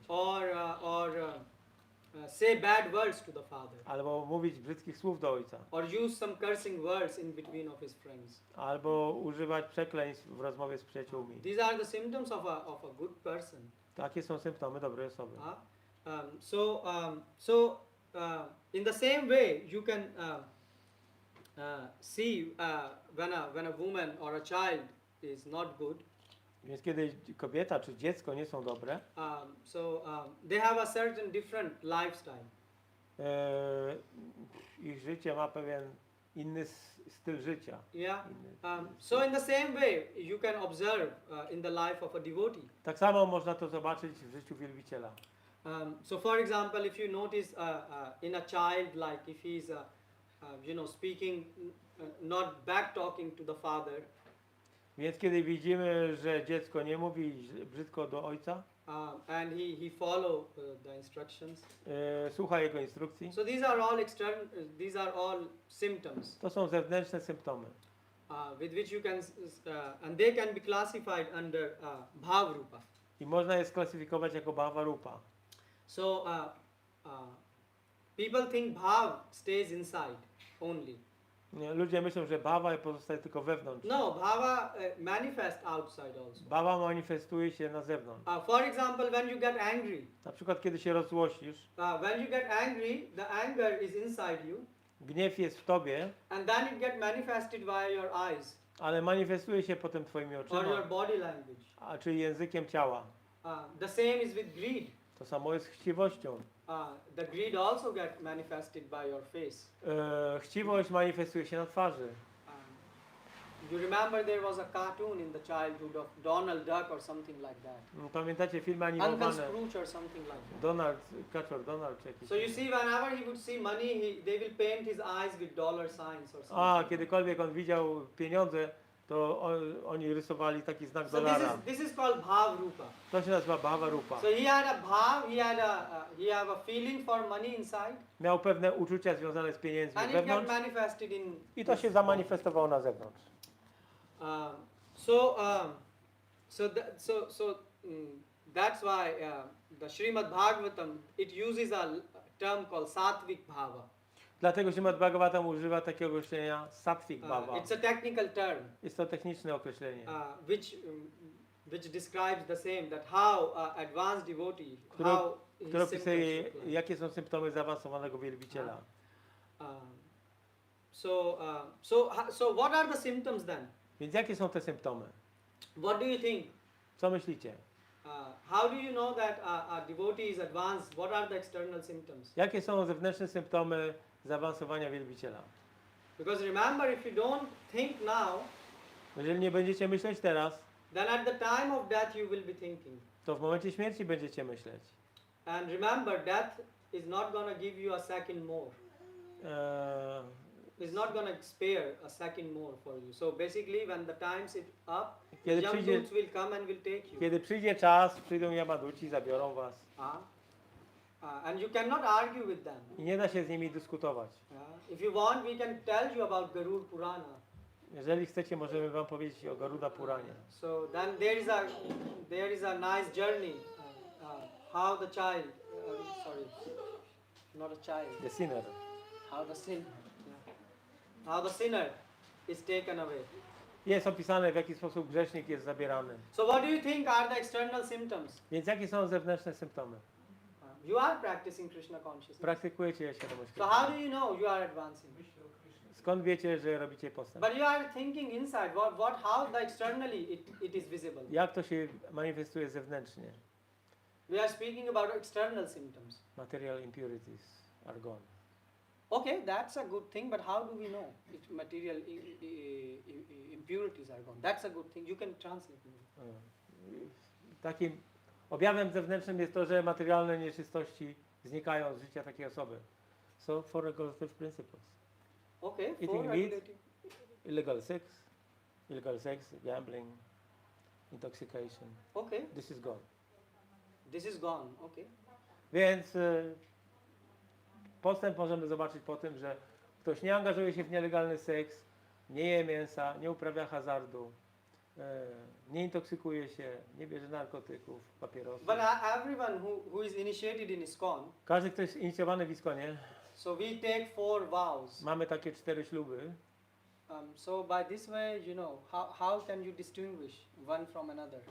say bad words to the father, albo mówić brzydkich słów do ojca, or use some cursing words in between of his friends. albo używać przekleństw w rozmowie z przyjaciółmi. These are the symptoms of a good person. Takie są symptomy dobrej osoby. In the same way, you can see when a woman or a child is not good. Więc kiedy kobieta czy dziecko nie są dobre, They have a certain different lifestyle. Ich życie ma pewien inny styl życia. Yeah. So in the same way, you can observe in the life of a devotee. Tak samo można to zobaczyć w życiu wielbiciela. So for example, if you notice in a child, like if he's speaking, not back talking to the father, Więc kiedy widzimy, że dziecko nie mówi brzydko do ojca, and he follow the instructions. Słucha jego instrukcji, So these are all symptoms to są zewnętrzne symptomy, with which you can and they can be classified under bhavarupa. i można je sklasyfikować jako bhavarupa. So people think bhav stays inside only. Ludzie myślą, że bhava pozostaje tylko wewnątrz. No, bhava manifests outside also. Bhava manifestuje się na zewnątrz. For example, when you get angry, Na przykład kiedy się rozłościsz, when you get angry, the anger is inside you, gniew jest w tobie, and then it get manifested via your eyes ale manifestuje się potem twoimi or oczyma, your body language. czyli językiem ciała. The same is with greed. To samo jest z chciwością. The greed also get manifested by your face. Chciwość manifestuje się na twarzy. You remember there was a cartoon in the childhood of Donald Duck or something like that. Pamiętacie filmy Uncle animowane? Scrooge or something like that. Donald, Kaczor Donald czy jakiś. So you see, whenever he would see money, they will paint his eyes with dollar signs or something. Kiedykolwiek on widział pieniądze, to oni rysowali taki znak So dolara. this is called bhavarupa. To się nazywa bhavarupa. So he had a bhav, he have a feeling for money inside, Miał pewne uczucia związane z pieniędzmi and it got wewnątrz manifested in. i to się zamanifestowało na zewnątrz. That's why the Srimad Bhagavatam, it uses a term called sattvic bhava. Dlatego Śrimad Bhagavatam używa takiego określenia sattvic bhava. It's a technical term Jest to techniczne określenie, which describes the same, that how advanced devotee, które how his symptoms opisuje, look like. jakie są symptomy zaawansowanego wielbiciela. So what are the symptoms then? Więc jakie są te symptomy? What do you think? Co myślicie? How do you know that a devotee is advanced? What are the external symptoms? Jakie są zewnętrzne symptomy zaawansowania wielbiciela? Because remember, if you don't think now, Jeżeli nie będziecie myśleć teraz, then at the time of death you will be thinking. to w momencie śmierci będziecie myśleć. And remember, death is not going to give you a second more. is not going to spare a second more for you. So basically, when the time's up, Kiedy przyjdzie, Yamduts will come and will take you. kiedy przyjdzie czas, przyjdą Yamaduci, zabiorą was. And you cannot argue with them. I nie da się z nimi dyskutować. If you want, we can tell you about Garud Purana. Jeżeli chcecie, możemy wam powiedzieć o Garuda Puranie. So then there is a nice journey. How the child, sorry, not a child. The sinner. How the sinner is taken away. Jest opisane, w jaki sposób grzesznik jest zabierany. So what do you think are the external symptoms? Więc jakie są zewnętrzne symptomy? You are practicing Krishna consciousness. Praktykujecie świadomość So how Krishna. do you know you are advancing? Skąd wiecie, że robicie postęp? But you are thinking inside. How the externally it is visible. Jak to się manifestuje zewnętrznie? We are speaking about external symptoms. Material impurities are gone. Okay, that's a good thing, but how do we know if material impurities are gone? That's a good thing. You can translate me. Takim objawem zewnętrznym jest to, że materialne nieczystości znikają z życia takiej osoby. So, four regulative principles. Okay, Eating four meat. regulative. Illegal sex, gambling, intoxication. Okay, This is gone. this is gone. Okay. Więc postęp możemy zobaczyć po tym, że ktoś nie angażuje się w nielegalny seks, nie je mięsa, nie uprawia hazardu, nie intoksykuje się, nie bierze narkotyków, papierosów. But everyone who is initiated in ISKCON, Każdy, kto jest inicjowany w ISKCONie, so we take 4 vows. mamy takie 4 śluby. So by this way, you know, how can you distinguish one from another?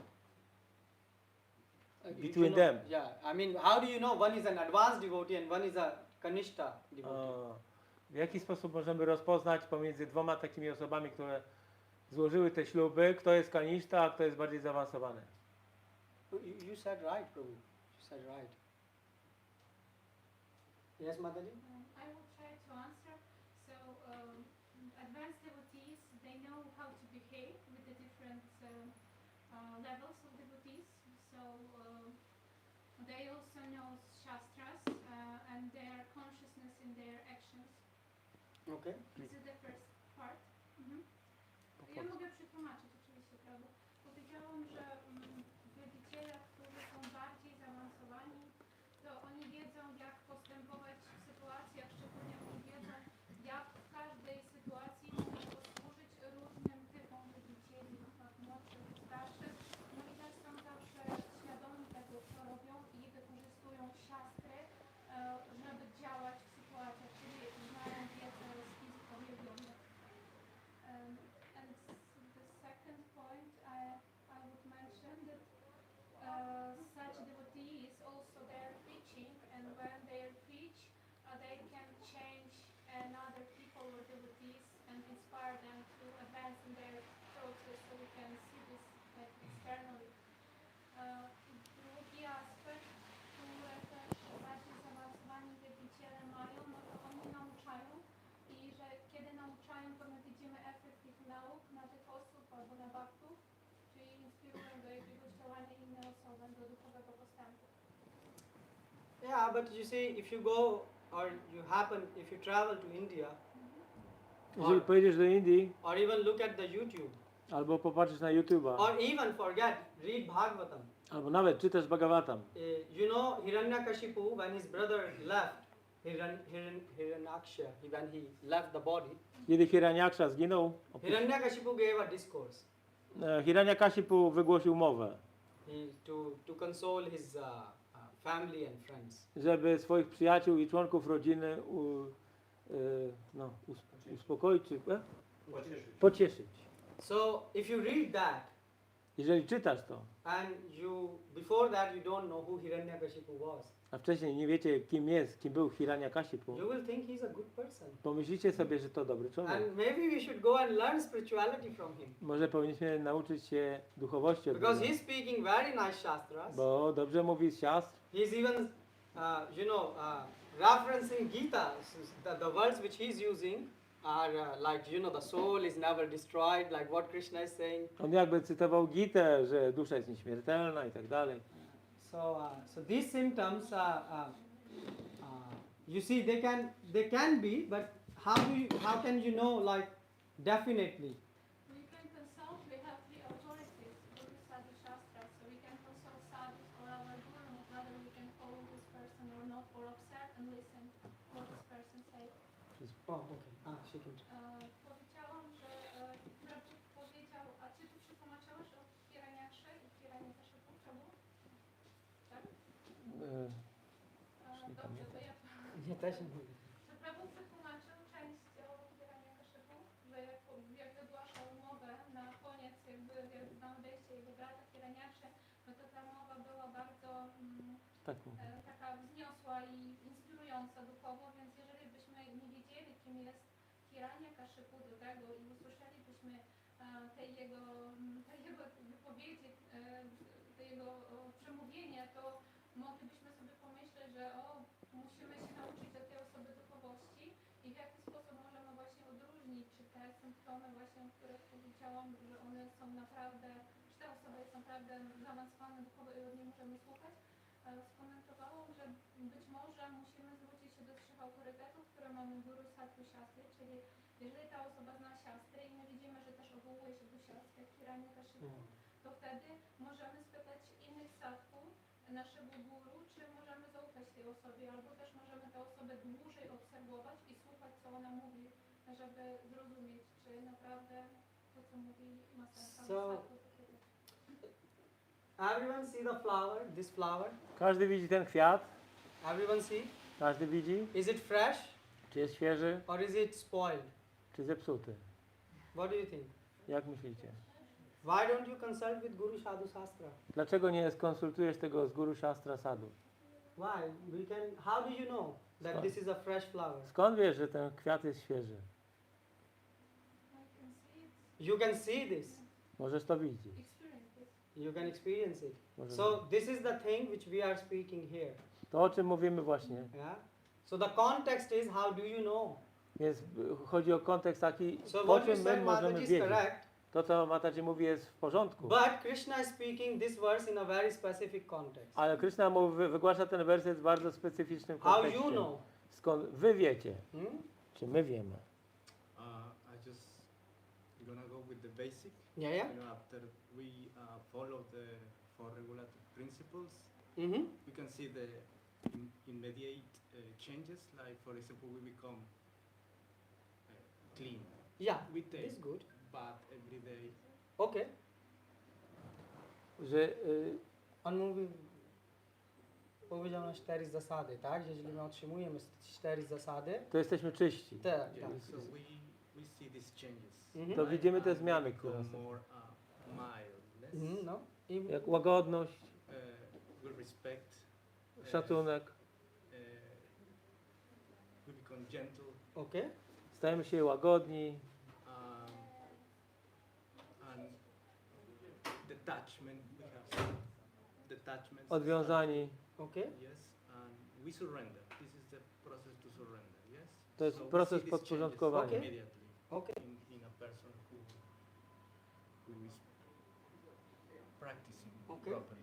Between them. Yeah, I mean, how do you know one is an advanced devotee and one is a Kanishta devotee? W jaki sposób możemy rozpoznać pomiędzy dwoma takimi osobami, które złożyły te śluby, kto jest kaniszta, a kto jest bardziej zaawansowany? You said right, Prabhu. You said right. Yes, Mataji? I will try to answer. So, advanced devotees, they know how to behave with the different levels of devotees. So, they also know shastras and their consciousness in their actions. Okay. This is the first part. Ja mogę przetłumaczyć oczywiście, prawda? Powiedziałam, że wielbiciele, którzy są bardziej zaawansowani, to oni wiedzą, jak postępować w sytuacjach, szczególnie oni wiedzą, jak w każdej sytuacji można posłużyć różnym typom wielbicieli, na przykład młodszych, starszych. No i też są zawsze świadomi tego, co robią i wykorzystują siastry, żeby działać w sytuacjach, czyli znają wiedzę z fizyką wielbienia. And the second point, I would mention that such devotees also they're preaching, and when they preach, they can change another people or devotees and inspire them to advance in their process. So we can see this externally. Drugi aspekt, który też bardziej zaawansowani wielbiciele mają, no to oni nauczają i że kiedy nauczają, to my widzimy efekt ich nauk na tych osób albo na baktów, czyli inspirują do jakiegoś działania inne osoby, do duchowego postępu. Yeah, but you see, if you go or if you travel to India, Jeżeli pojedziesz do Indii, or even look at the YouTube, albo popatrzysz na YouTube'a, or even read Bhagavatam. albo nawet czytasz Bhagavatam. You know Hiranyakashipu, when his brother left, Hiranyaksha, when he left the body, Kiedy Hiranyaksha zginął, Hiranyakashipu gave a discourse Hiranyakashipu wygłosił mowę, to console his family and friends. żeby swoich przyjaciół i członków rodziny uspokoić czy pocieszyć. So if you read that, Jeżeli czytasz to, and before that you don't know who Hiranyakashipu was, a wcześniej nie wiecie kim był Hiranyakashipu, you will think he's a good person. pomyślicie sobie, że to dobry człowiek. And maybe we should go and learn spirituality from him. Może powinniśmy nauczyć się duchowości od Because niego, he's speaking very nice shastras. bo dobrze mówi z siastr. He's even, referencing Gita. The words which he's using are the soul is never destroyed, like what Krishna is saying. On jakby cytował Gitę, że dusza jest nieśmiertelna i tak dalej. So these symptoms, you see, they can be, but how can you know like definitely? We can consult, we have the authorities, Guru Sadhu Shastra, so we can consult sadhus or our guru, whether we can follow this person or not, or observe and listen what this person says. Oh, okay. She can. Powiedziałam, że Prabhu powiedział, a ty tu przetłumaczyłaś o Hiraniakrze i Hiranyakashipu, Prabhu? Tak? Dobrze, to ja Nie, też nie mówię. że Prabhu przetłumaczył część o Hiranyakashipu, że jak wygłaszał mowę na koniec, jakby jak na odejście jego brata Hiraniakrze, no to ta mowa była bardzo Tak. taka wzniosła i inspirująca duchowo, więc jeżeli byśmy nie wiedzieli, kim jest Hiranyakashipu do tego i usłyszelibyśmy tej jego wypowiedzi, te jego przemówienie, to moglibyśmy sobie pomyśleć, że musimy się nauczyć od tej osoby duchowości i w jaki sposób możemy właśnie odróżnić, czy te symptomy właśnie, o których powiedziałam, że one są naprawdę, czy ta osoba jest naprawdę zaawansowana duchowo i od niej możemy słuchać. Skomentowałam, że być może musimy zwrócić się do 3 autorytetów, które mamy Guru Sadhu Shastry, czyli jeżeli ta osoba zna siastry i my widzimy, że też odwołuje się do siastry Hiranyakashipu, to wtedy możemy spytać innych sadhów, naszego guru, czy możemy zaufać tej osobie, albo też możemy tę osobę dłużej obserwować i słuchać, co ona mówi, żeby zrozumieć, czy naprawdę to, co mówi, ma sens. So, everyone see the flower, this flower? Każdy widzi ten kwiat? Everyone see? Każdy widzi? Is it fresh Czy jest świeży, or is it spoiled? czy zepsuty? What do you think? Jak myślicie? Why don't you consult with Guru Sadhu Shastra? Dlaczego nie skonsultujesz tego z Guru Shastra Sadhu? Why? How do you know that this is a fresh flower? Skąd wiesz, że ten kwiat jest świeży? You can see this. Możesz to widzieć. You can experience it. Możesz So this is the thing which we are speaking here. To, o czym mówimy właśnie. Yeah. So the context is how do you know? Więc chodzi o kontekst taki, So po what you czym my said, możemy Mataji, is wiedzieć. correct. To, co Mataji mówi, jest w porządku. But Krishna is speaking this verse in a very specific context. Ale Krishna wygłasza ten werset w bardzo specyficznym How kontekście. you know? Skąd wy wiecie? Hmm? Czy my wiemy? I just gonna go with the basic. Yeah, yeah. You know, after we follow the 4 regulative principles, Mm-hmm. we can see the immediate changes. Like, for example, we become clean. Yeah, We take this is good. bath every day. Okay. Że On mówi, powiedział nam 4 zasady, tak? Jeżeli my otrzymujemy 4 zasady, to jesteśmy czyści. tak, Yeah, tak. so we see these changes. Mhm. To widzimy te And zmiany, we które become następują. more mild, less, Mhm, no. I Jak łagodność, we respect, szacunek. we become gentle. okay. Stajemy się łagodni, And detachment, we have some detachments. odwiązani. Okay. Yes, and we surrender. This is the process to surrender, yes? To jest So we proces see these podporządkowania. changes Okay. immediately Okay. in a person who is practicing Okay. properly.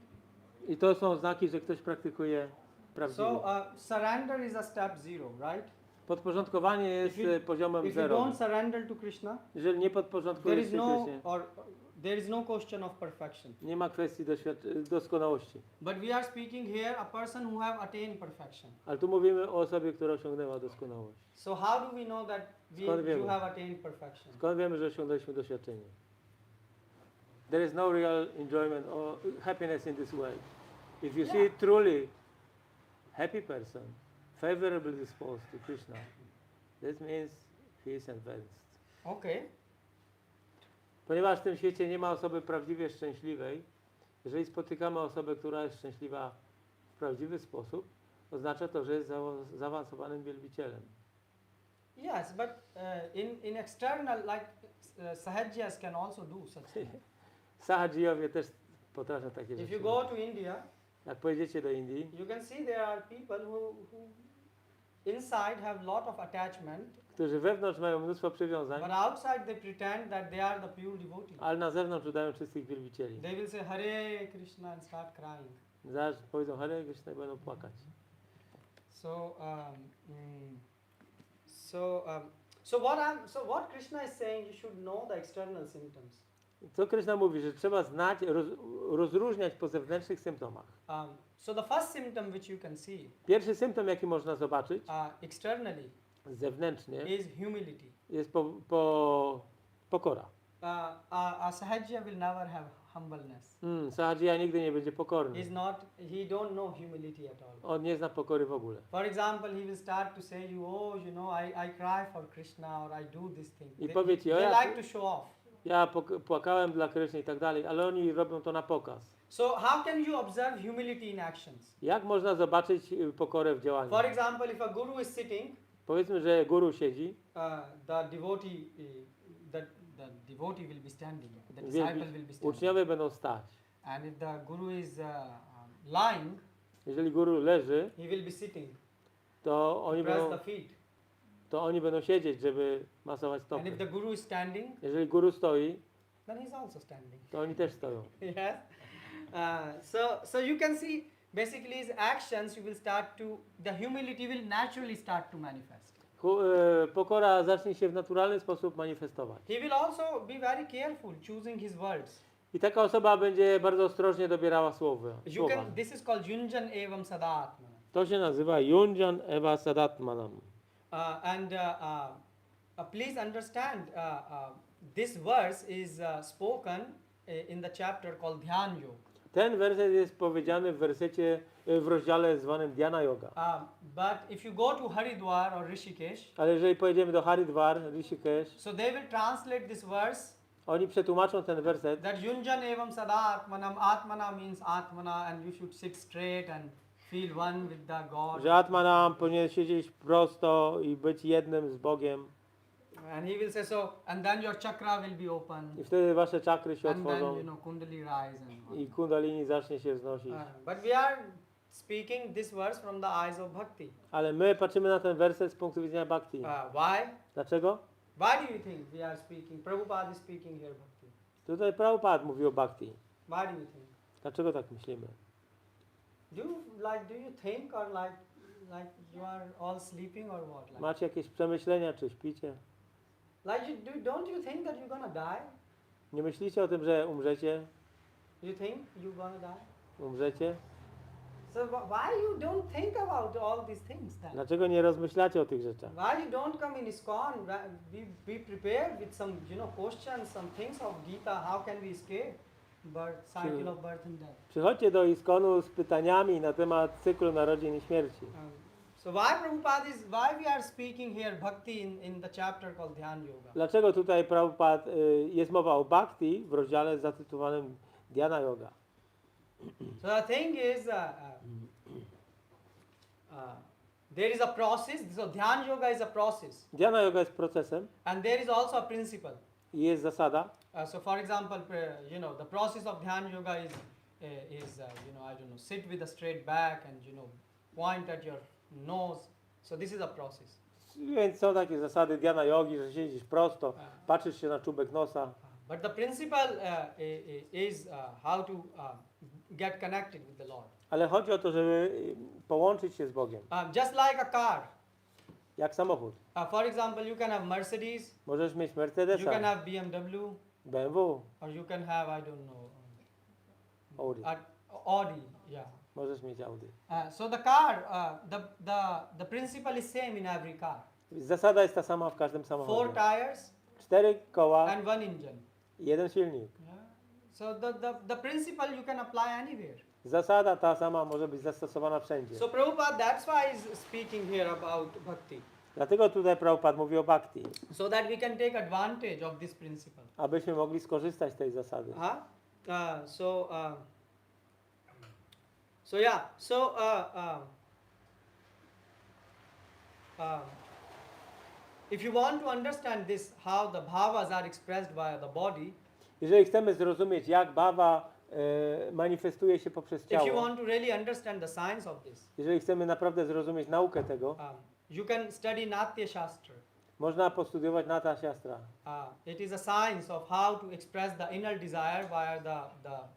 I to są znaki, że ktoś praktykuje prawdziwie. So surrender is a step 0, right? Podporządkowanie jest If you- poziomem If you 0. don't surrender to Krishna, Jeżeli nie there podporządkujesz is się no Krysznie, there is no question of perfection. nie ma kwestii doskonałości. But we are speaking here a person who have attained perfection. Ale tu mówimy o osobie, która osiągnęła doskonałość. So how do we know that Skąd wiemy? you have attained perfection? Skąd wiemy, że osiągnęliśmy doświadczenie? There is no real enjoyment or happiness in this way. If you see truly happy person, favorably disposed to Krishna, that means he is advanced. Okay. Ponieważ w tym świecie nie ma osoby prawdziwie szczęśliwej, jeżeli spotykamy osobę, która jest szczęśliwa w prawdziwy sposób, oznacza to, że jest zaawansowanym wielbicielem. Yes, but in external, like sahajyas can also do such things. Sahajiyowie też potrafią takie If rzeczy. you go to India, Jak pojedziecie do Indii, you can see there are people who inside have lot of attachment, którzy wewnątrz mają mnóstwo przywiązań, but outside they pretend that they are the pure devotee. ale na zewnątrz udają czystych wielbicieli. They will say Hare Krishna and start crying. Zaraz powiedzą Hare Krishna i będą płakać. So So what Krishna is saying, you should know the external symptoms. Co Krishna mówi, że trzeba znać, rozróżniać po zewnętrznych symptomach. So the first symptom which you can see Pierwszy symptom, jaki można zobaczyć externally zewnętrznie, is humility. jest pokora. A Sahajya will never have humbleness. Sahajya nigdy nie będzie pokorny. He don't know humility at all. On nie zna pokory w ogóle. For example, he will start to say I cry for Krishna or I do this thing. I powie ci, They like to show off. Ja płakałem dla Kryszny i tak dalej, ale oni robią to na pokaz. So how can you observe humility in actions? Jak można zobaczyć pokorę w działaniu? For example, if a guru is sitting, Powiedzmy, że guru siedzi, the devotee will be standing, the disciple will be standing. uczniowie będą stać. And if the guru is lying, Jeżeli guru leży, he will be sitting. to oni będą siedzieć, żeby masować And if stopy. the guru is standing, Jeżeli guru stoi, then he's also standing. to oni też stoją. Yes. So you can see basically his actions. You will start to the humility will naturally start to manifest. Pokora zacznie się w naturalny sposób manifestować. He will also be very careful choosing his words. I taka osoba będzie bardzo ostrożnie dobierała słowa. This is called Yunjan Evam Sadatma. To się nazywa Yunjan Eva Sadatmanam. Please understand, this verse is spoken in the chapter called Dhyan Yoga. Ten werset jest powiedziany w rozdziale zwanym Dhyana Yoga. But if you go to Haridwar or Rishikesh, Ale jeżeli pojedziemy do Haridwar, Rishikesh, so they will translate this verse oni przetłumaczą ten werset, that Yunjan Evam Sadatmanam, Atmana means Atmana, and you should sit straight and feel one with the God. że Atmanam powinien siedzieć prosto i być jednym z Bogiem. And he will say so, and then your chakra will be open. I wtedy wasze czakry się And then otworzą Kundali rise and i kundalini zacznie się wznosić. but we are speaking this verse from the eyes of bhakti. Ale my patrzymy na ten werset z punktu widzenia bhakti. Why? Dlaczego? Why do you think we are speaking? Prabhupada is speaking here bhakti. Tutaj Prabhupada mówi o bhakti. Why do you think? Dlaczego tak myślimy? Do you think or like you are all sleeping or what? Like, Macie jakieś przemyślenia, czy śpicie? don't you think that you're gonna die? Nie myślicie o tym, że umrzecie? You think you're gonna die? Umrzecie? So why you don't think about all these things then? Dlaczego nie rozmyślacie o tych rzeczach? Why you don't come in ISKCON? Be prepared with some questions, some things of Gita. How can we escape cycle of birth and death? Przychodźcie do ISKCON-u z pytaniami na temat cyklu narodzin i śmierci. So why we are speaking here bhakti in the chapter called Dhyan Yoga? Dlaczego tutaj Prabhupada jest mowa o bhakti w rozdziale zatytułowanym Dhyana Yoga? So the thing is, there is a process. So Dhyan Yoga is a process, Dhyana Yoga jest procesem and there is also a principle. i jest zasada. So for example, the process of Dhyan Yoga is sit with a straight back and point at your nose. So this is a process. Więc są takie zasady Dhyana Yogi, że siedzisz prosto, patrzysz się na czubek nosa. But the principle is how to get connected with the Lord. Ale chodzi o to, żeby połączyć się z Bogiem. Just like a car. Jak samochód. For example, you can have Mercedes. Możesz mieć You can Mercedesa, have BMW. BMW, Or you can have, I don't know, Audi. Audi, yeah. Możesz mieć Audi. So the car, the principle is same in every car. Zasada jest ta sama w każdym 4 samochodzie. tires 4 koła and 1 engine. i jeden silnik. Yeah. So the principle you can apply anywhere. Zasada ta sama może być zastosowana wszędzie. So Prabhupada, that's why he's speaking here about bhakti. Dlatego tutaj Prabhupada mówi o bhakti, So that we can take advantage of this principle. abyśmy mogli skorzystać z tej zasady. If you want to understand this, how the bhavas are expressed by the body, Jeżeli chcemy zrozumieć, jak bhava manifestuje się poprzez if you ciało, want to really understand the science of this, jeżeli chcemy naprawdę zrozumieć naukę tego, you can study Natya Shastra. można postudiować Nata Shastra. It is a science of how to express the inner desire via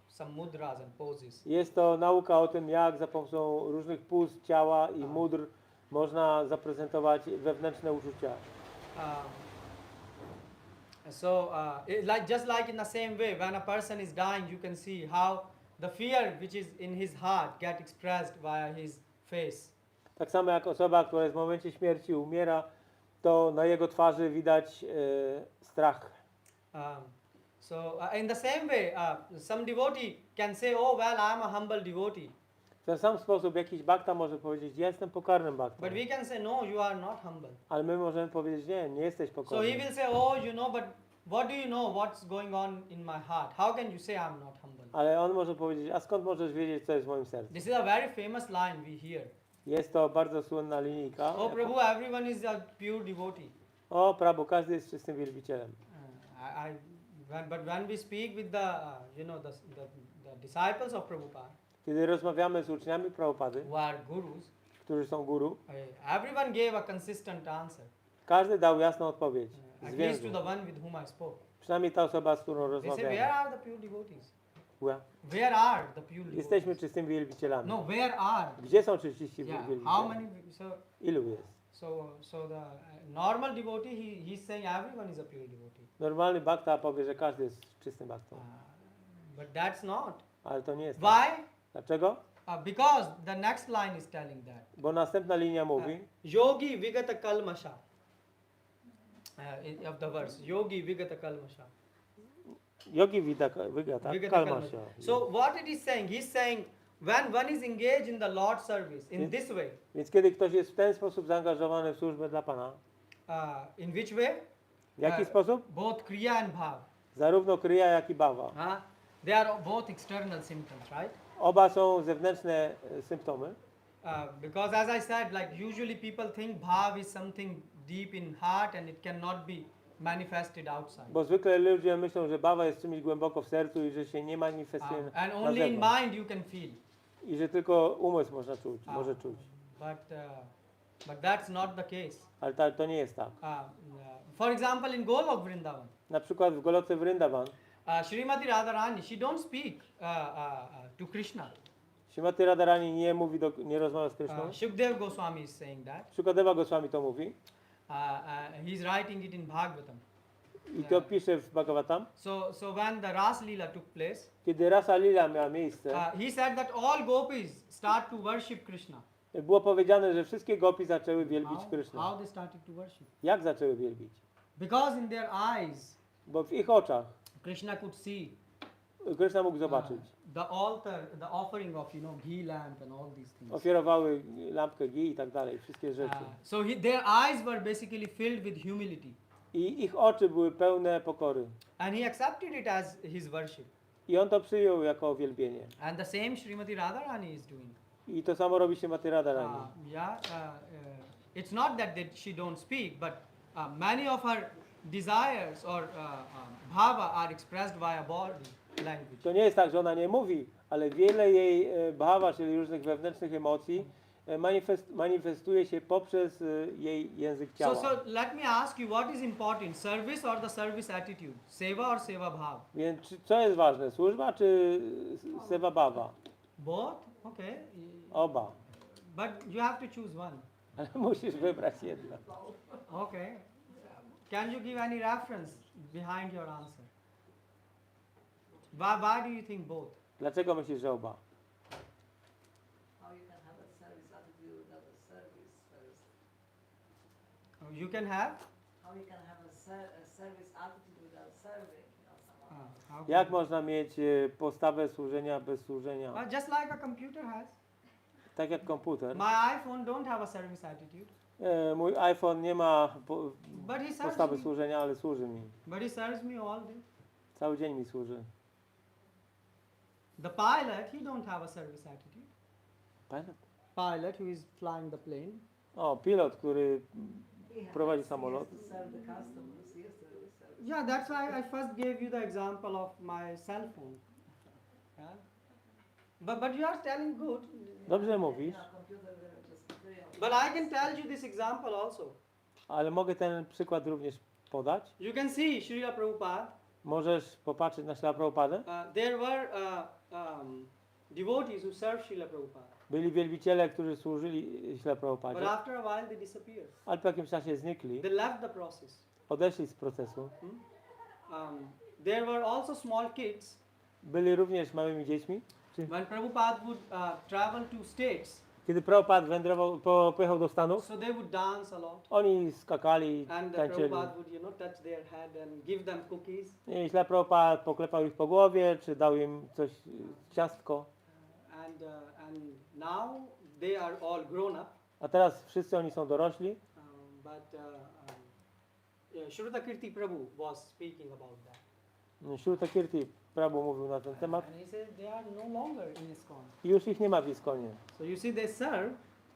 some mudras and poses. Jest to nauka o tym, jak za pomocą różnych póz ciała i mudr można zaprezentować wewnętrzne uczucia. Just like in the same way, when a person is dying, you can see how the fear which is in his heart get expressed via his face. Tak samo jak osoba, która jest w momencie śmierci umiera, to na jego twarzy widać strach. In the same way, some devotee can say, "Oh well, I am a humble devotee." W ten sam sposób jakiś bhakta może powiedzieć, ja jestem pokornym bhaktą. But we can say, "No, you are not humble." Ale my możemy powiedzieć, nie jesteś So pokorny. he will say, "Oh, you know, but what do you know? What's going on in my heart? How can you say I'm not humble?" Ale on może powiedzieć, a skąd możesz wiedzieć, co jest w moim sercu? This is a very famous line we hear. Jest to bardzo słynna linijka. Oh Prabhu, everyone is a pure devotee. O Prabhu, każdy jest czystym wielbicielem. But when we speak with the the disciples of Prabhupada, Kiedy rozmawiamy z uczniami Prabhupady, who are gurus, którzy są guru, everyone gave a consistent answer. każdy dał jasną odpowiedź. At least to Zwięzłą. the one with whom I spoke. Przynajmniej ta osoba, z którą They say, where rozmawiamy. are the pure devotees? Where? Where are the pure devotees? Jesteśmy czystymi wielbicielami. No, where are? Gdzie są czyści Yeah. How wielbiciele? many? Ilu jest? So the normal devotee, he's saying everyone is a pure devotee. Normalny bhakta powie, że każdy jest czystym bhaktą. But that's not. Ale to nie jest tak. Why? Dlaczego? Because the next line is telling that. Bo następna linia mówi, Yogi vigata kalmasha. Of the verse. Yogi vigata kalmasha. yogi wygata Vigata kalmasya. So what it is saying? He's saying when one is engaged in the Lord's service in Yes. this way. Więc kiedy ktoś jest w ten sposób zaangażowany w służbę dla Pana, In which way? w jaki sposób? Both kriya and bhav. Zarówno kriya, jak i bhava. They are both external symptoms, right? Oba są zewnętrzne symptomy. Because as I said, like usually people think bhav is something deep in heart and it cannot be manifested outside. Bo zwykle ludzie myślą, że bhava jest czymś głęboko w sercu i że się nie manifestuje And na only in zewnątrz. mind you can feel. I że tylko umysł można czuć, może czuć. But that's not the case. Ale to nie jest tak. For example, in Golok Vrindavan, Na przykład w Goloce Vrindavan, Srimati Radharani, she don't speak to Krishna. Śrimati Radharani nie rozmawia z Kryszną. Shukdev Goswami is saying that. Shukadeva Goswami to mówi He's writing it in Bhagavatam. i to pisze w Bhagavatam. So when the Ras Leela took place, Kiedy Rasa Lila miała miejsce, he said that all gopis start to worship Krishna. było powiedziane, że wszystkie gopi zaczęły wielbić Krysznę. How they started to worship? Jak zaczęły wielbić? Because in their eyes, Bo w ich oczach Krishna could see Kryszna mógł zobaczyć. the altar, the offering of ghee lamp and all these things. Ofiarowały lampkę ghee i tak dalej, wszystkie rzeczy. So their eyes were basically filled with humility, I ich oczy były pełne pokory. and he accepted it as his worship. I on to przyjął jako wielbienie. And the same Srimati Radharani is doing. I to samo robi się Śrimati Radharani. It's not that she don't speak, but many of her desires or bhava are expressed via body language. To nie jest tak, że ona nie mówi, ale wiele jej bhava, czyli różnych wewnętrznych emocji, manifestuje się poprzez jej język ciała. So let me ask you, what is important, service or the service attitude? Seva or seva bhav? Więc co jest ważne, służba czy seva bhava? Both? Okay. Oba. But you have to choose one. Ale musisz wybrać jedno. Okay. Can you give any reference behind your answer? Why do you think both? Dlaczego myślisz, że oba? How you can have a service attitude without a service first? You can have? How you can have a service attitude without serving, someone? How Jak można mieć postawę służenia bez służenia? Just like a computer has. Tak jak komputer. My iPhone don't have a service attitude, Mój iPhone nie ma but he serves postawy me. służenia, ale służy mi. But he serves me all day. Cały dzień mi służy. The pilot, he don't have a service attitude. Pilot? Pilot who is flying the plane. O, pilot, który He prowadzi has samolot. to serve the customers, he has to serve. Yeah, that's why I first gave you the example of my cell phone. Yeah? But you are telling good. Dobrze mówisz, In a computer, they're just doing. But I can tell you this example also. ale mogę ten przykład również podać. You can see Srila Prabhupada. Możesz popatrzeć na Śrila Prabhupadę. There were devotees who served Srila Prabhupada. Byli wielbiciele, którzy służyli Śrila But Prabhupadzie, after a while they disappeared. ale po jakimś czasie znikli, They left the process. odeszli z procesu. There were also small kids. Byli również małymi dziećmi. When Prabhupada would travel to states, Kiedy Prabhupada pojechał do Stanów, so they would dance a lot. oni skakali, And tańczyli. Prabhupada would, touch their head and give them cookies. I Śrila Prabhupada poklepał ich po głowie, czy dał im coś, ciastko. And now they are all grown up. A teraz wszyscy oni są dorośli. Shruta Kirti Prabhu was speaking about that. Śruta Kirti Prabhu mówił na ten temat. And he said they are no longer in ISKCON. I już ich nie ma w Iskonie. So you see, they serve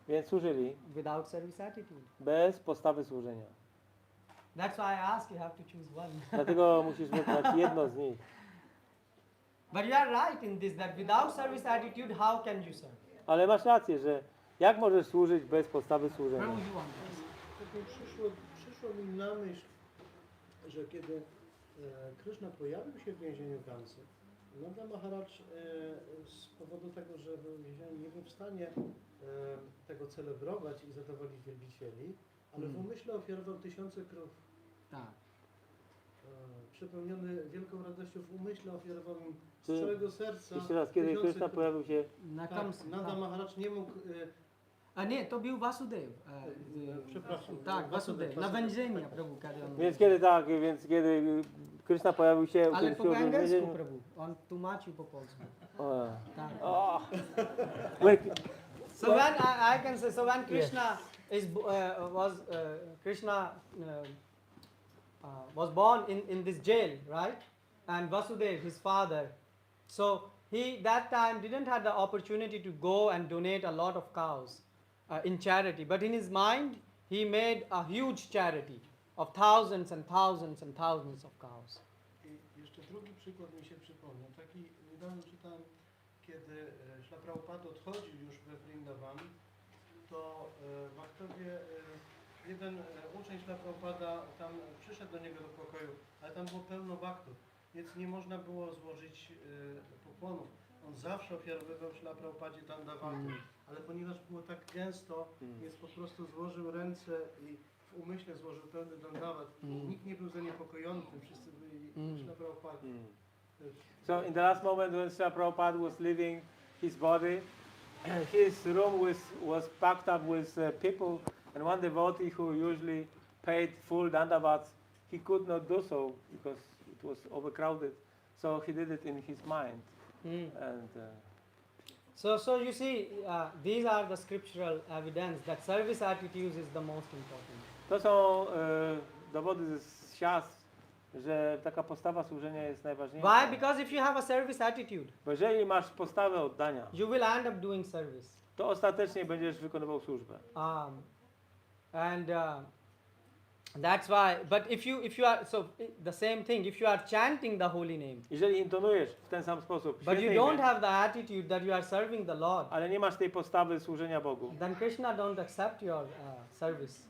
Więc służyli without service attitude. bez postawy służenia. That's why I ask you have to choose one. Dlatego musisz wybrać jedno z nich. But you are right in this, that without service attitude, how can you serve? Ale masz rację, że jak możesz służyć bez postawy służenia? Prabhu, you want this? Tylko przyszło mi na myśl, że kiedy Krishna pojawił się w więzieniu w Gamsy, Nanda Maharaj z powodu tego, że był w więzieniu, nie był w stanie tego celebrować i zadowolić wielbicieli, ale w umyśle ofiarował 1000 krów. Tak. Przepełniony wielką radością w umyśle ofiarował im z Czy- całego serca. Jeszcze raz, kiedy 1000 Krishna krów. pojawił się, Na Tak, Kamsa. Nanda Maharaj nie mógł. A nie, to był Wasudev. Przepraszam. Tak, Wasudev. Na więzieniu Prabhu, kiedy on... więc kiedy Krishna pojawił się u Ale tym po ślubnym angielsku więzieniu. Prabhu. On tłumaczył po polsku. O. Tak. O. So when I can say, so when Krishna was born in this jail, right? And Vasudev, his father, so he that time didn't have the opportunity to go and donate a lot of cows in charity, but in his mind he made a huge charity of thousands and thousands and thousands of cows. I jeszcze drugi przykład mi się przypomniał. Taki niedawno czytałem, kiedy Śrila Prabhupada odchodził już we Vrindavan, to Bhaktowie, jeden uczeń Śrila Prabhupada tam przyszedł do niego do pokoju, ale tam było pełno baktów, więc nie można było złożyć pokłonów. On zawsze ofiarowywał Śrila Prabhupadzie dandawaty, ale ponieważ było tak gęsto, więc po prostu złożył ręce i w umyśle złożył pełny dandawat. Nikt nie był zaniepokojony tym, wszyscy byli Śrila Prabhupadzie. So in the last moment when Srila Prabhupada was leaving his body, his room was packed up with people, and one devotee who usually paid full dandavats, he could not do so because it was overcrowded. So he did it in his mind. And So you see, these are the scriptural evidence that service attitudes is the most important. to są dowody z siastr, że taka postawa służenia jest najważniejsza. Why? Because if you have a service attitude, Bo jeżeli masz postawę oddania, you will end up doing service. to ostatecznie będziesz wykonywał służbę. That's why. But if you are the same thing. If you are chanting the holy name, Jeżeli intonujesz w ten sam sposób, but you święte don't imię, have the attitude that you are serving the Lord, ale nie masz tej postawy służenia Bogu, then Krishna don't accept your service.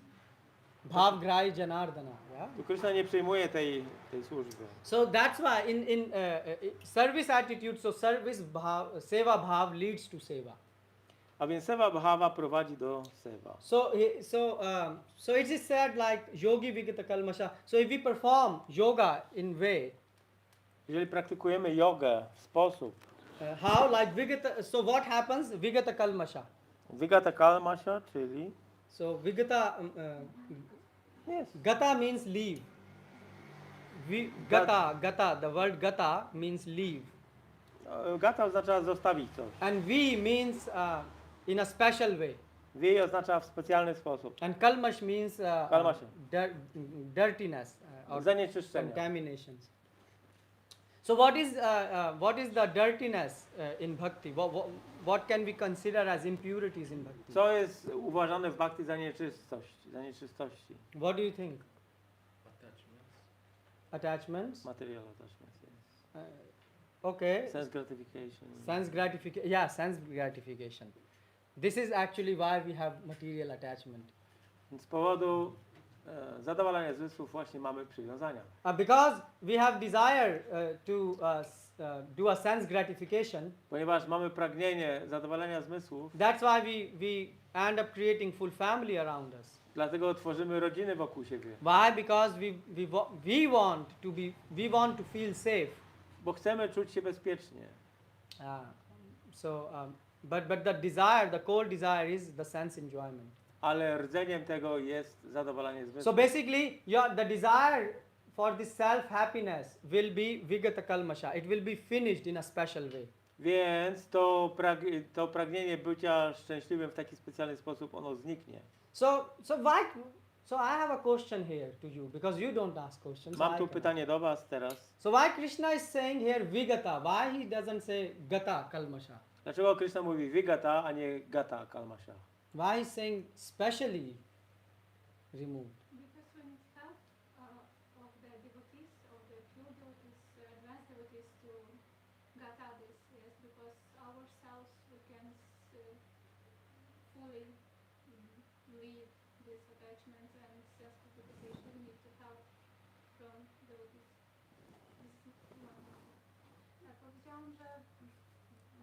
Bhav Grai Janardana. Yeah. to Krishna nie przyjmuje tej służby. So that's why in service attitude, so service bhav, seva bhav leads to seva. A więc seva bhava prowadzi do seva. So it is said like yogi vigata kalmasha. So if we perform yoga in way, Jeżeli praktykujemy jogę w sposób how like vigata. So what happens? Vigata kalmasha. vigata kalmasha, czyli So vigata. yes. Gata means leave. Gata. The word gata means leave. Gata oznacza zostawić coś. And vi means in a special way. Wiej oznacza w specjalny sposób. And kalmash means Kalmasha. dirtiness or Zanieczyszczenie. contaminations. So what is the dirtiness in bhakti? What can we consider as impurities in bhakti? Co jest uważane w bhakti za nieczystości? What do you think? Attachments? Material attachments, yes. Okay. Sense gratification. Sense gratification. Yeah, sense gratification. This is actually why we have material attachment. Z powodu zadowalania zmysłów właśnie mamy przywiązania. Because we have desire do a sense gratification, Ponieważ mamy pragnienie zadowalenia zmysłów, that's why we end up creating full family around us. dlatego tworzymy rodziny wokół siebie. Why? Because we want to feel safe. Bo chcemy czuć się bezpiecznie. But the desire, the core desire is the sense enjoyment. Ale rdzeniem tego jest zadowalanie zmysłów. So basically, the desire for this self-happiness will be vigata kalmasha. It will be finished in a special way. Więc to pragnienie bycia szczęśliwym w taki specjalny sposób ono zniknie. So I have a question here to you because you don't ask questions. Mam I tu can. pytanie do was teraz. So why Krishna is saying here vigata? Why he doesn't say gata kalmasha? Dlaczego Krishna mówi vigata, a nie gata kalmasha? Why he's saying specially removed? Because when it's help of the devotees, of the pure devotees, advanced devotees to gata this, yes, because ourselves we can fully leave this attachment and self-gratification. We need to help from devotees. Ja powiedziałam, że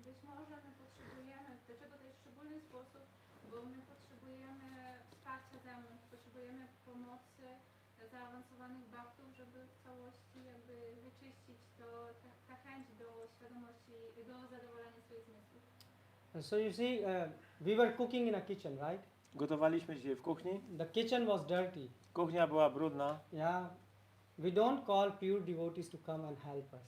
być może my potrzebujemy, dlaczego to jest szczególny sposób, bo my potrzebujemy wsparcia zewnątrz, potrzebujemy pomocy zaawansowanych bhaktów, żeby w całości jakby wyczyścić to, ta chęć do świadomości, do zadowolenia swoich zmysłów. So you see, we were cooking in a kitchen, right? Gotowaliśmy dzisiaj w kuchni. The kitchen was dirty. Kuchnia była brudna. Yeah, we don't call pure devotees to come and help us.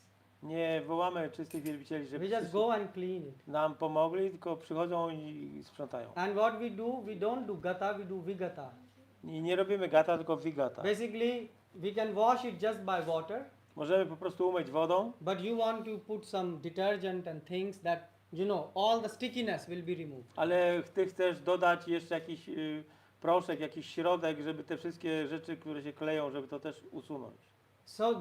Nie wołamy czystych wielbicieli, żeby We just go and clean it. nam pomogli, tylko przychodzą i sprzątają. And what we do, we don't do gata, we do vigata. I nie robimy gata, tylko vigata. Basically, we can wash it just by water, Możemy po prostu umyć wodą, but you want to put some detergent and things that, you know, all the stickiness will be removed. ale ty chcesz dodać jeszcze jakiś proszek, jakiś środek, żeby te wszystkie rzeczy, które się kleją, żeby to też usunąć. So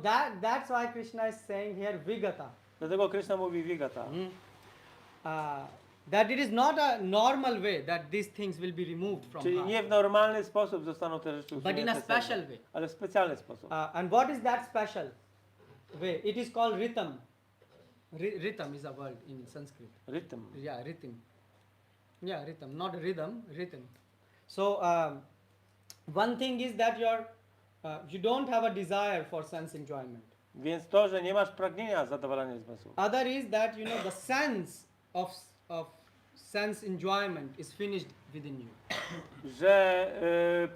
that's why Krishna is saying here vigata. Dlatego Krishna mówi vigata. That it is not a normal way that these things will be removed from Czyli heart, nie w normalny sposób zostaną te rzeczy but in a usunięte, special way. ale w specjalny sposób. And what is that special way? It is called rhythm. Rhythm is a word in Sanskrit. Rytm. Yeah, rhythm. Yeah, rhythm, not rhythm, rhythm. So one thing is that you don't have a desire for sense enjoyment. Więc to, że nie masz pragnienia zadowalania zmysłów. Other is that the sense of sense enjoyment is finished within you. Że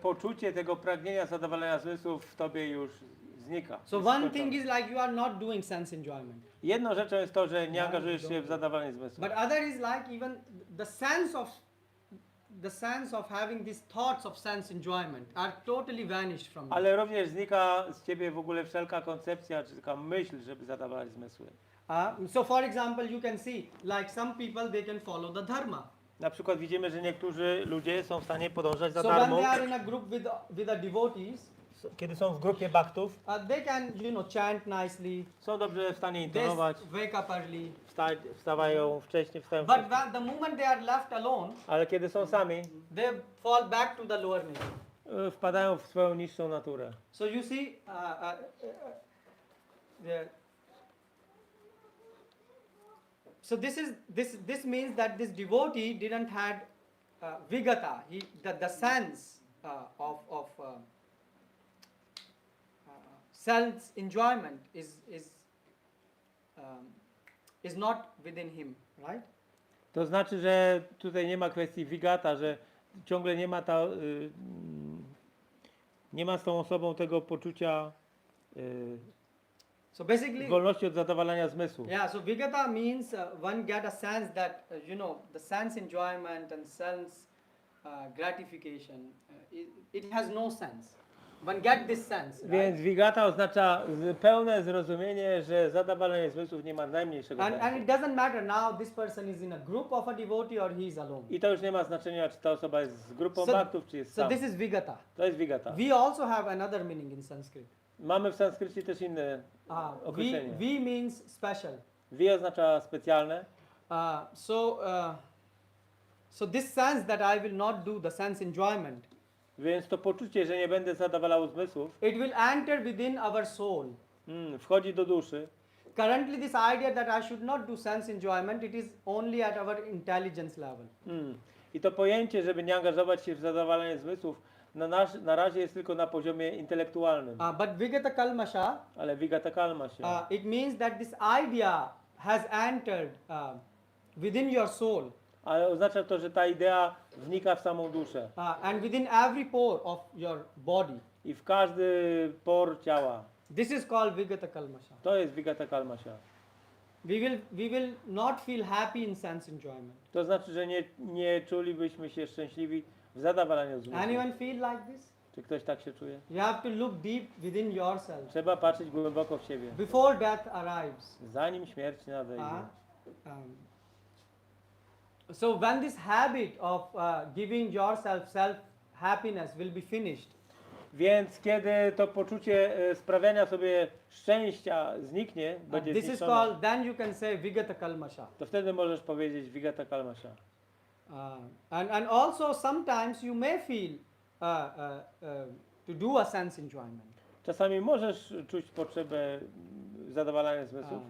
poczucie tego pragnienia zadowalania zmysłów w tobie już znika. So jest one skończone. thing is like you are not doing sense enjoyment. Jedną rzeczą jest to, że nie Yeah, angażujesz się w zadowalanie zmysłów. But other is like even the sense of having these thoughts of sense enjoyment are totally vanished from you. Ale również znika z ciebie w ogóle wszelka koncepcja, czy taka myśl, żeby zadowalać zmysły. So for example, you can see like some people they can follow the dharma. Na przykład widzimy, że niektórzy ludzie są w stanie podążać za So when darmą. they are in a group with the devotees, Kiedy są w grupie baktów, they can chant nicely. są dobrze w stanie They intonować, wake up early. wstawają wcześniej, wstają But wcześniej. the moment they are left alone, Ale kiedy są sami, they fall back to the lower nature. wpadają w swoją niższą naturę. So you see, so this means that this devotee didn't had vigata. The sense of sense enjoyment is not within him, right? To znaczy, że tutaj nie ma kwestii vigata, że ciągle nie ma nie ma z tą osobą tego poczucia So basically, wolności od zadowalania zmysłu. yeah. So vigata means one get a sense that the sense enjoyment and sense gratification. It has no sense. One get this sense, right? Więc vigata oznacza pełne zrozumienie, że zadowalenie zmysłów nie ma najmniejszego And sensu. it doesn't matter now this person is in a group of a devotee or he is alone. I to już nie ma znaczenia, czy ta osoba jest z grupą So- baktów, czy jest So sama. this is vigata. To jest vigata. We also have another meaning in Sanskrit. Mamy w sanskrycie też inne V określenie. means special. Vi oznacza specjalne. So this sense that I will not do the sense enjoyment Więc to poczucie, że nie będę zadowalał zmysłów, it will enter within our soul. wchodzi do duszy. Currently, this idea that I should not do sense enjoyment, it is only at our intelligence level. I to pojęcie, żeby nie angażować się w zadowalanie zmysłów, na razie jest tylko na poziomie intelektualnym. But Vigata Kalmasha, Ale Vigata Kalma się. it means that this idea has entered within your soul. Ale oznacza to, że ta idea wnika w samą duszę. And within every pore of your body. I w każdy por ciała. This is called Vigata Kalmasha. To jest Vigata Kalma się. We will not feel happy in sense enjoyment. To znaczy, że nie czulibyśmy się szczęśliwi w zadowalaniu zmysłów. Anyone feel like this? Czy ktoś tak się czuje? You have to look deep within yourself Trzeba patrzeć głęboko w siebie. before death arrives. Zanim śmierć nadejdzie. So when this habit of giving yourself self happiness will be finished, Więc kiedy to poczucie sprawiania sobie szczęścia zniknie, będzie this is zniszczone, called, then you can say Vigata Kalmasha. to wtedy możesz powiedzieć Vigata Kalmasha. And also sometimes you may feel to do a sense enjoyment. Czasami możesz czuć potrzebę zadowalania zmysłów,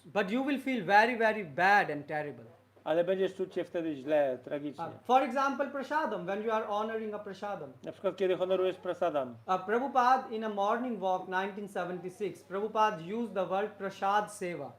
But you will feel very, very bad and terrible. ale będziesz czuć się wtedy źle, tragicznie. For example, prasadam, when you are honoring a prasadam. Na przykład kiedy honorujesz prasadam. Prabhupada in a morning walk 1976, Prabhupada used the word prasad seva.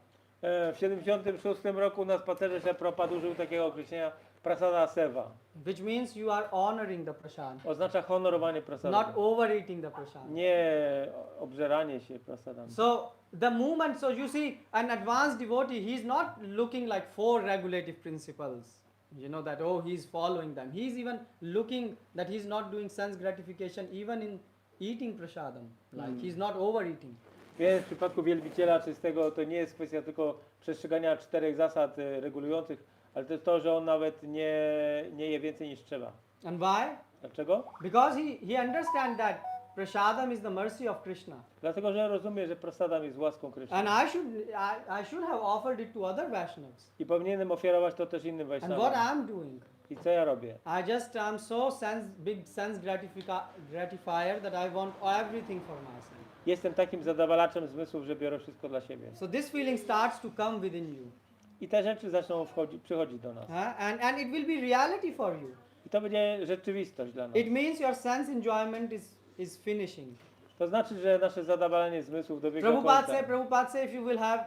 W 76 roku na spacerze się Prabhupada użył takiego określenia prasada seva. Which means you are honoring the prasad, Oznacza honorowanie prasadam. not overeating the prasad. Nie obżeranie się prasadam. So the moment, so you see, an advanced devotee, he's not looking like 4 regulative principles. You know that, oh, he's following them. He's even looking that he's not doing sense gratification even in eating prasadam. Like he's not overeating. Więc w przypadku wielbiciela czystego to nie jest kwestia tylko przestrzegania 4 zasad regulujących, ale to jest to, że on nawet nie je więcej niż trzeba. And why? Dlaczego? Because he understands that prasadam is the mercy of Krishna. Dlatego, że rozumie, że prasadam jest łaską Kryszny. And I should have offered it to other Vaishnavas. I powinienem oferować to też innym And what Vaishnavas. I'm doing, I co ja robię? I'm so big sense gratifier that I want everything for myself. Jestem takim zadowalaczem zmysłów, że biorę wszystko dla siebie. So this feeling starts to come within you. I te rzeczy zaczną przychodzić do nas. And it will be reality for you. I to będzie rzeczywistość dla nas. It means your sense enjoyment is finishing. To znaczy, że nasze zadowalanie zmysłów dobiega końca. Prabhupada say if you will have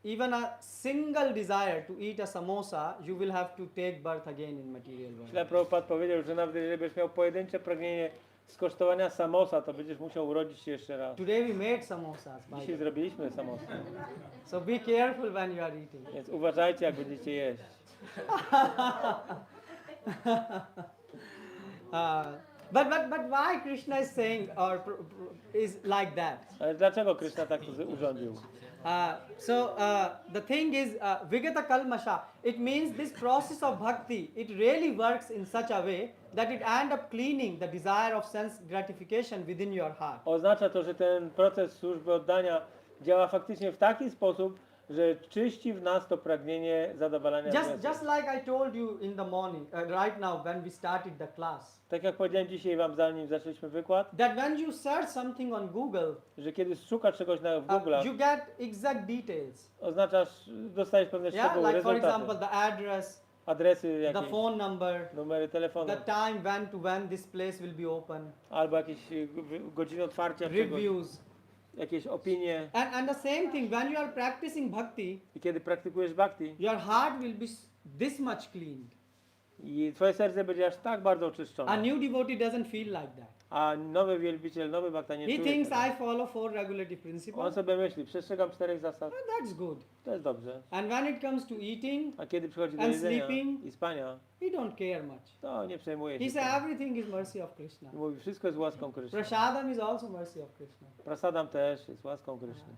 even a single desire to eat a samosa, you will have to take birth again in material world. Śla Prabhupada powiedział, że nawet jeżeli będziesz miał pojedyncze pragnienie skosztowania samosa, to będziesz musiał urodzić się jeszcze raz. Today we made samosas. by Dzisiaj the way. zrobiliśmy samosa. So be careful when you are eating. Więc uważajcie, jak będziecie jeść. But why Krishna is saying is like that? Ale dlaczego Kryszna tak urządził? The thing is, Vigata Kalmasha, it means this process of bhakti, it really works in such a way that it ends up cleaning the desire of sense gratification within your heart. Oznacza to, że ten proces służby oddania działa faktycznie w taki sposób, że czyści w nas to pragnienie zadowalania zmysłów. Just like I told you in the morning, right now when we started the class, Tak jak powiedziałem dzisiaj wam, zanim zaczęliśmy wykład, that when you search something on Google, że kiedy szukasz czegoś w Google'ach, you get exact details. dostajesz pewne szczegóły, Like for rezultaty, example, the address, adresy the jakieś, phone number, numery telefonu, the time when this place will be open, albo jakieś godziny otwarcia, czegoś, reviews. jakieś opinie. And the same thing, when you are practicing bhakti, I kiedy praktykujesz bhakti, your heart will be this much cleaned. i twoje serce będzie aż tak bardzo A oczyszczone. new devotee doesn't feel like that. A nowy wielbiciel, nowy bhakta nie He czuje thinks tego. I follow 4 regulative On principles. sobie myśli, przestrzegam 4 zasad, That's good. to jest dobrze. And when it comes to eating, A kiedy przychodzi do And jedzenia sleeping. i spania, he don't care much. to nie przejmuje He się says tym. everything is mercy of Krishna. Mówi, wszystko jest łaską Kryszny. Prasadam is also mercy of Krishna. Prasadam też jest łaską Kryszny.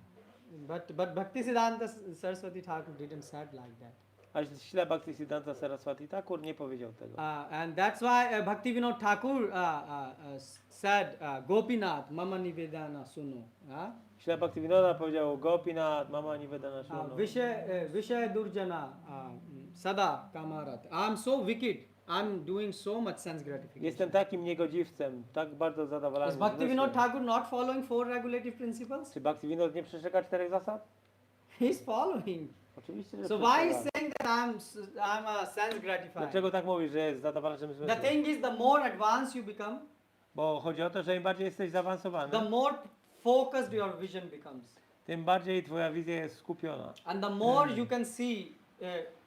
But Bhaktisiddhanta Saraswati Thakur didn't say it like that. A Śla Bhaktisiddhanta Saraswati Thakur nie powiedział tego. And that's why Bhaktivinoda Thakur said, Gopinath, mama nivedana sunu. Śla Bhaktivinoda powiedział Gopinath, mama nivedana shunu. Vishay Durjana sada kamarat. I am so wicked. I'm doing so much sense gratification. Jestem takim niegodziwcem, tak bardzo zadowolony. Is Bhaktivinoda Thakur not following 4 regulative principles? Czy Bhaktivinoda nie przestrzega 4 zasad? He's following. Oczywiście, że So why is przestrzega. saying that I'm a sense gratified? Dlaczego tak mówisz, że jest zadowolony The zmysłem? thing is, the more advanced you become, Bo chodzi o to, że im bardziej jesteś zaawansowany, the more focused your vision becomes, tym bardziej twoja wizja jest skupiona. and the more you can see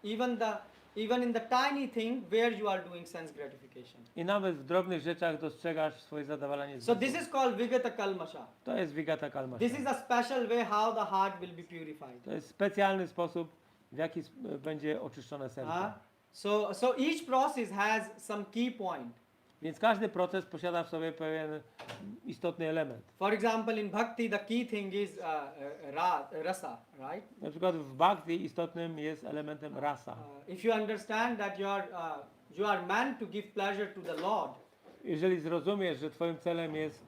even in the tiny thing where you are doing sense gratification. I nawet w drobnych rzeczach dostrzegasz swoje zadowolenie So zmysłu. this is called vigata kalmasha. To jest vigata kalmasha. This is a special way how the heart will be purified. To jest specjalny sposób, w jaki będzie oczyszczone serce. So each process has some key point. Więc każdy proces posiada w sobie pewien istotny element. For example, in bhakti, the key thing is rasa, right? Na przykład w bhakti istotnym jest elementem rasa. If you understand that you are meant to give pleasure to the Lord, Jeżeli zrozumiesz, że twoim celem jest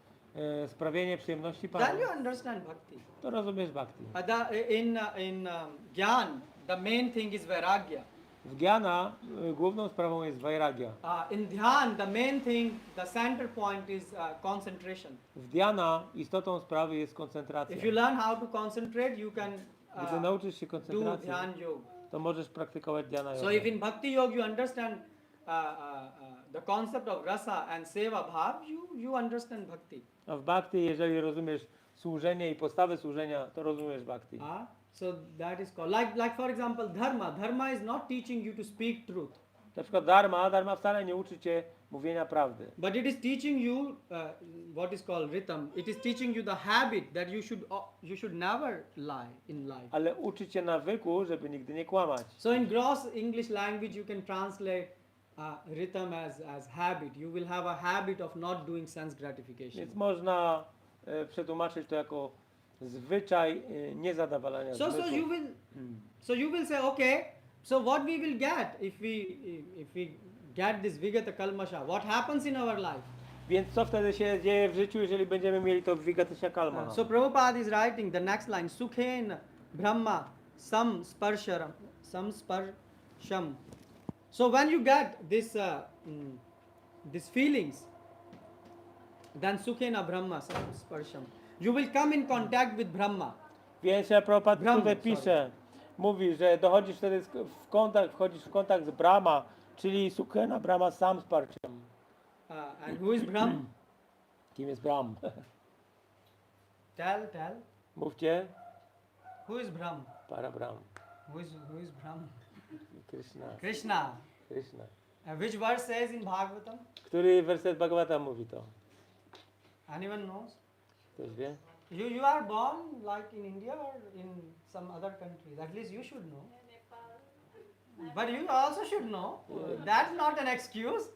sprawienie przyjemności Panu, then you understand bhakti. to rozumiesz bhakti. In Gyan, the main thing is vairagya. W Gyana główną sprawą jest vairagya. In Dhyan, the main thing, the center point is concentration. W Dhyana istotą sprawy jest koncentracja. If you learn how to concentrate, you can Gdy nauczysz się do koncentracji, Dhyan yoga. to możesz praktykować Dhyana So yoga. if in Bhakti Yoga you understand the concept of rasa and seva bhav, you understand bhakti. A w bhakti, jeżeli rozumiesz służenie i podstawy służenia, to rozumiesz bhakti. So that is called, like for example, dharma. Dharma is not teaching you to speak truth, Na przykład dharma wcale nie uczy cię mówienia prawdy. but it is teaching you what is called ritam. It is teaching you the habit that you should never lie in life. Ale uczy cię nawyku, żeby nigdy nie kłamać. So in gross English language, you can translate ritam as habit. You will have a habit of not doing sense gratification. Więc można przetłumaczyć to jako zwyczaj niezadowalania So zmysłów. you will say, okay, so what we will get if we get this vigata kalmasha? What happens in our life? Więc co wtedy się dzieje w życiu, jeżeli będziemy mieli to vigatasya kalma? So Prabhupada is writing the next line, Sukhen Brahma samsparsham. So when you get these feelings, then Sukhena Brahma samsparsham. You will come in contact with Brahma. Więc Prabhupada Brahma, tutaj pisze, mówi, że dochodzisz wtedy wchodzisz w kontakt z Brahma, czyli Sukhena Brahma sam sparciam. And who is Brahm? Kim jest Brahm? Tell. Mówcie. Who is Brahm? Para Brahm. Who is Brahm? Krishna. Krishna. Which verse says in Bhagavatam? Który werset Bhagavata mówi to? Anyone knows? Ktoś wie? You are born like in India or in some other countries. At least you should know. But you also should know. That's not an excuse.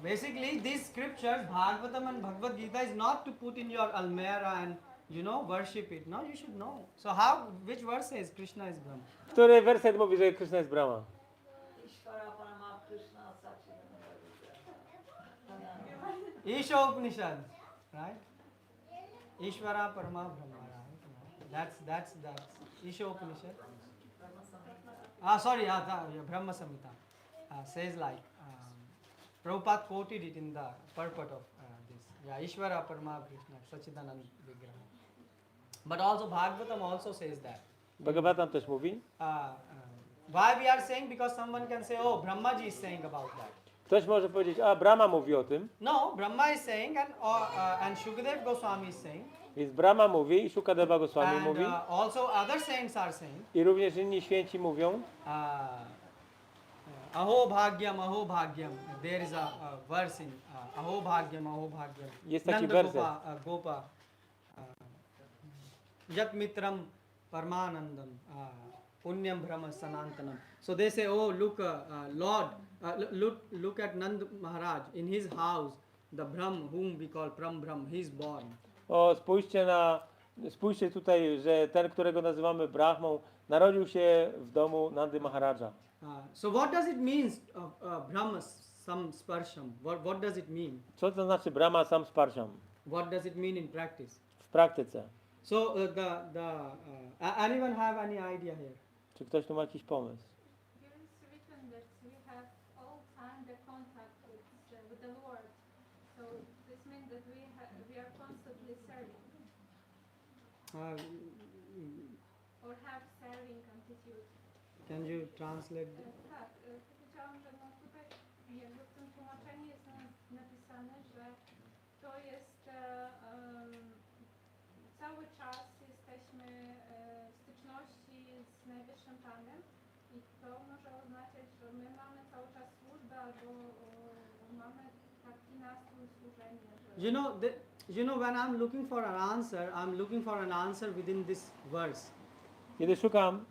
Basically, these scriptures, Bhagavatam and Bhagavad Gita, is not to put in your almera and worship it. No, you should know. So which verse says Krishna is Brahma? Który werset mówi, że Krishna jest Brahma? Ishvara Parama Krishna Satchidananda. Isha Upanishad, right? Ishvara Parama Brahma, right? That's Isha Upanishad. Brahma Samhita says like, Prabhupada quoted it in the purport of this. Yeah, Ishvara Parama Krishna Satchidananda Vigraha. But also Bhagavatam also says that. Bhagavatam też mówi. Why we are saying? Because someone can say, oh, Brahmaji is saying about that. Ktoś może powiedzieć, a Brahma mówi o tym. No, Brahma is saying and Shukadev Goswami is saying. Więc Brahma mówi i Shukadeva Goswami And mówi. also other saints are saying. I również inni święci mówią. Aho bhagyam. There is a verse in Aho bhagyam. Jest taki Nanda werset. Gopa Yat mitram parmanandam punyam brahma sanantanam. So they say, oh look, Lord, look at Nand Maharaj in his house, the Brahm whom we call Brahm, he is born. O, spójrzcie tutaj, że ten, którego nazywamy Brahmą, narodził się w domu Nandy Maharaja. So what does it mean, Brahma samsparsham? What does it mean? Co to znaczy Brahma sam sparsham? What does it mean in practice? W praktyce. So anyone have any idea here? Czy ktoś tu ma jakiś pomysł? Biorąc sobie ten contact with the Lord. So this means that we are constantly serving or have serving attitude. Can you translate? Tak, powiedziałam, że no tutaj jakby w tym tłumaczeniu jest napisane, że to jest cały czas jesteśmy w styczności z Najwyższym Panem i to może oznaczać, że my mamy cały czas służbę albo mamy taki nastrój służenia. You know, when I'm looking for an answer within this verse. Kiedy szukam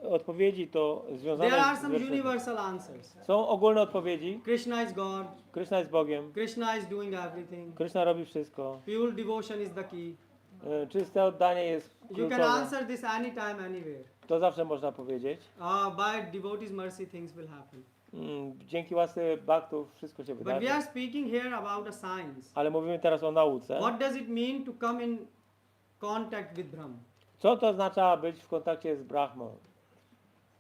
odpowiedzi, to związane There are z some wersetem. universal answers. Są ogólne odpowiedzi. Krishna is God. Krishna jest Bogiem. Krishna is doing everything. Krishna robi wszystko. Pure devotion is the key. Czyste oddanie jest You can kluczowe. answer this anytime, anywhere. To zawsze można powiedzieć. By devotees' mercy, things will happen. Dzięki łasce bhaktów wszystko się But we wydarzy. are speaking here about a science. Ale mówimy teraz o nauce. What does it mean to come in contact with Brahma? Co to oznacza być w kontakcie z Brahmą?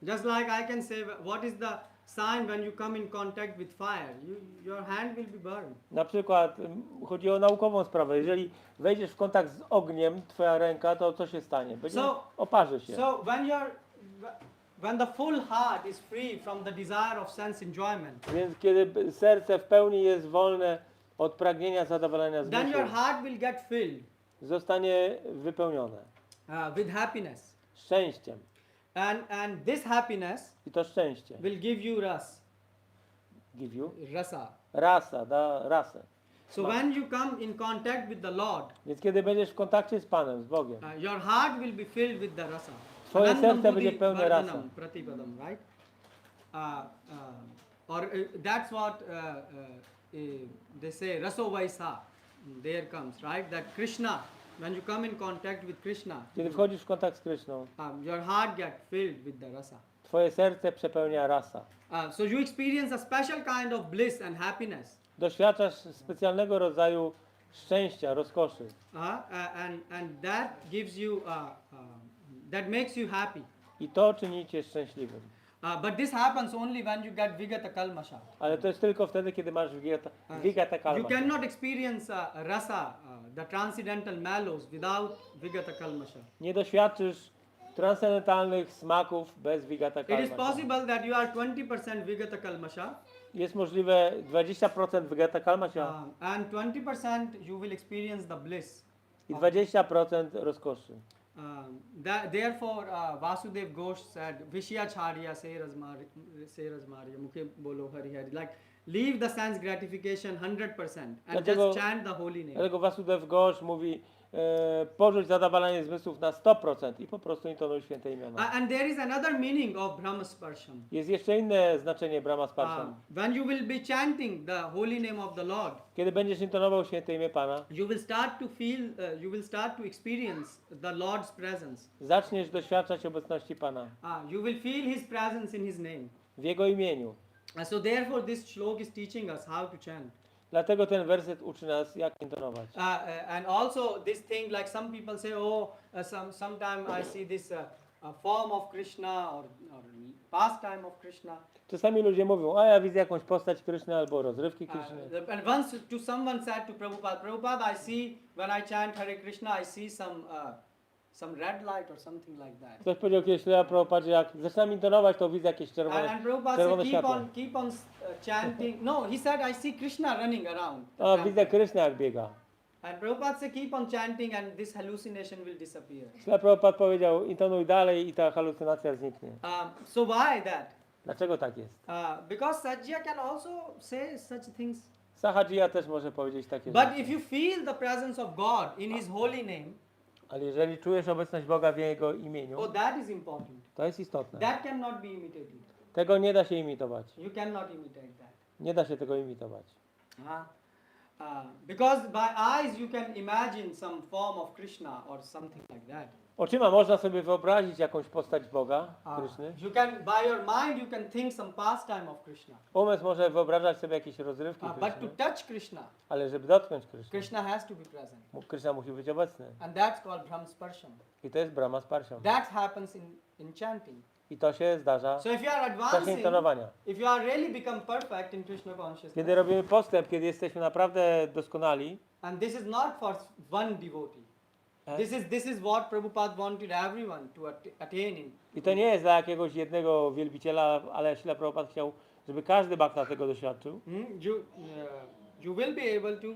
Just like I can say, what is the sign when you come in contact with fire? Your hand will be burned. Na przykład chodzi o naukową sprawę. Jeżeli wejdziesz w kontakt z ogniem, twoja ręka, to co się stanie? Oparzy się. So when the full heart is free from the desire of sense enjoyment, Więc kiedy serce w pełni jest wolne od pragnienia zadowolenia then your zmysłów, heart will get filled zostanie wypełnione with happiness. szczęściem. And this happiness I to szczęście will give you give you rasa. rasa, da rasę. So when you come in contact with the Lord, Więc kiedy będziesz w kontakcie z Panem, z Bogiem, your heart will be filled with the rasa. twoje Anandam serce będzie buddhi pełne rasa. vardhanam pratipadam, right? That's what they say, raso vaisa. There comes, right? That Krishna, when you come in contact with Krishna, Kiedy wchodzisz w kontakt z Kryszną, your heart get filled with the rasa. twoje serce przepełnia rasa. So you experience a special kind of bliss and happiness. Doświadczasz specjalnego rodzaju szczęścia, rozkoszy. And that gives you, that makes you happy. I to czyni cię szczęśliwym. But this happens only when you get vigata kalmasha. Ale to jest tylko wtedy, kiedy masz vigata You kalma. cannot experience rasa, the transcendental mallows, without vigata kalmasha. Nie doświadczysz transcendentalnych smaków bez vigata It is kalma. possible that you are 20% vigata kalmasha, Jest możliwe 20% vigata kalma and 20% you will experience the bliss. i 20% rozkoszy. Therefore, Vasudev Ghosh said, Vishiyacharya se razmarya, mukhe bolo hari hari. Like, leave the sense gratification 100% and just chant the holy name. Dlatego Vasudev Ghosh mówi, porzuć zadowalanie zmysłów na 100% i po prostu intonuj święte imiona. And there is another meaning of Brahma Sparsham. Jest jeszcze inne znaczenie Brahma Sparsham. When you will be chanting the holy name of the Lord, Kiedy będziesz intonował święte imię Pana, you will start to feel, you will start to experience the Lord's presence. zaczniesz doświadczać obecności Pana You will feel His presence in His name. w Jego imieniu. So therefore this shlok is teaching us how to chant. Dlatego ten werset uczy nas, jak intonować. And also this thing, like some people say, sometimes I see this form of Krishna or pastime of Krishna. Czasami ludzie mówią, a ja widzę jakąś postać Kryszny albo rozrywki Kryszny. And once someone said to Prabhupada, I see when I chant Hare Krishna, I see some red light or something like that. Ktoś powiedział kiedyś Prabhupadzie, jak zaczynam intonować, to widzę jakieś And czerwone Prabhupada said, światło. keep on chanting. No, he said, I see Krishna running around. A widzę Krysznę, jak biega. And Prabhupada said, keep on chanting and this hallucination will disappear. Prabhupada powiedział, intonuj dalej i ta halucynacja zniknie. So why that? Dlaczego tak jest? Because Sajja can also say such things. Sahajiya też może powiedzieć takie But rzeczy. if you feel the presence of God in His holy name, Ale jeżeli czujesz obecność Boga w Jego imieniu, that is important. to jest istotne. That cannot be imitated. Tego nie da się imitować. You cannot imitate that. Nie da się tego imitować. Because by eyes you can imagine some form of Krishna or something like that. Oczyma można sobie wyobrazić jakąś postać Boga, Uh, Kryszny. you can, by your mind, you can think some pastime of Krishna. Umysł może wyobrażać sobie jakieś rozrywki But to Kryszny, touch Krishna, ale żeby dotknąć Kryszny, Krishna has to be present. Kryszna musi być obecny. And that's called Brahma Sparsham. I to jest Brahma Sparsham. That happens in chanting. I to się zdarza So if you are w czasie advancing, intonowania. if you are really become perfect in Krishna consciousness, Kiedy robimy postęp, kiedy jesteśmy naprawdę doskonali, and this is not for one devotee. This is what Prabhupada wanted everyone to attain in. i to nie jest dla jakiegoś jednego wielbiciela, ale Śrila Prabhupada chciał, żeby każdy bhakta tego doświadczył. You will be able to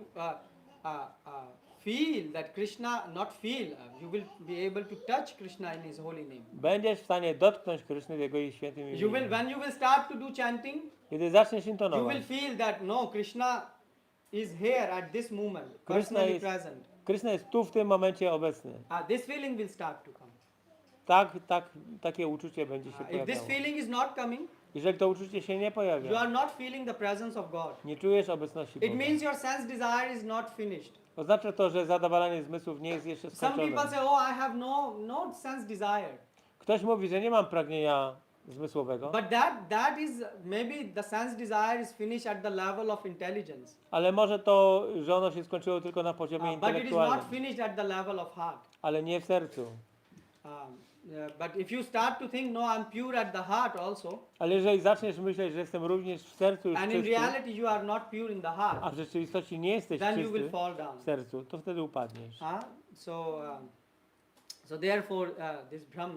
feel that Krishna, not feel, you will be able to touch Krishna in His holy name. Będziesz w stanie dotknąć Kryszny w Jego świętym You will, imieniu. when you will start to do chanting, Kiedy zaczniesz you intonować, will feel that no, Krishna is here at this moment, Krishna personally is- present. Kryszna jest tu w tym momencie obecny. This feeling will start to come. Takie uczucie będzie się If this pojawiało. feeling is not coming, Jeżeli to uczucie się nie you pojawia, are not feeling the presence of God. nie czujesz obecności It Boga. means your sense desire is not finished. Oznacza to, że zadowalanie zmysłów nie jest jeszcze Some people skończone. say, oh, I have no sense desire. Ktoś mówi, że nie mam pragnienia zmysłowego, But that is, maybe the sense desire is finished at the level of intelligence. ale może to, że ono się skończyło tylko na poziomie But it is not intelektualnym, finished at the level of heart. ale nie w sercu. But if you start to think, no, I'm pure at the heart also, Ale jeżeli zaczniesz myśleć, że jestem również w sercu już and in czysty, reality you are not pure in the a heart, w rzeczywistości nie jesteś then you will czysty fall down. w sercu, to wtedy upadniesz. So therefore, this Brahm,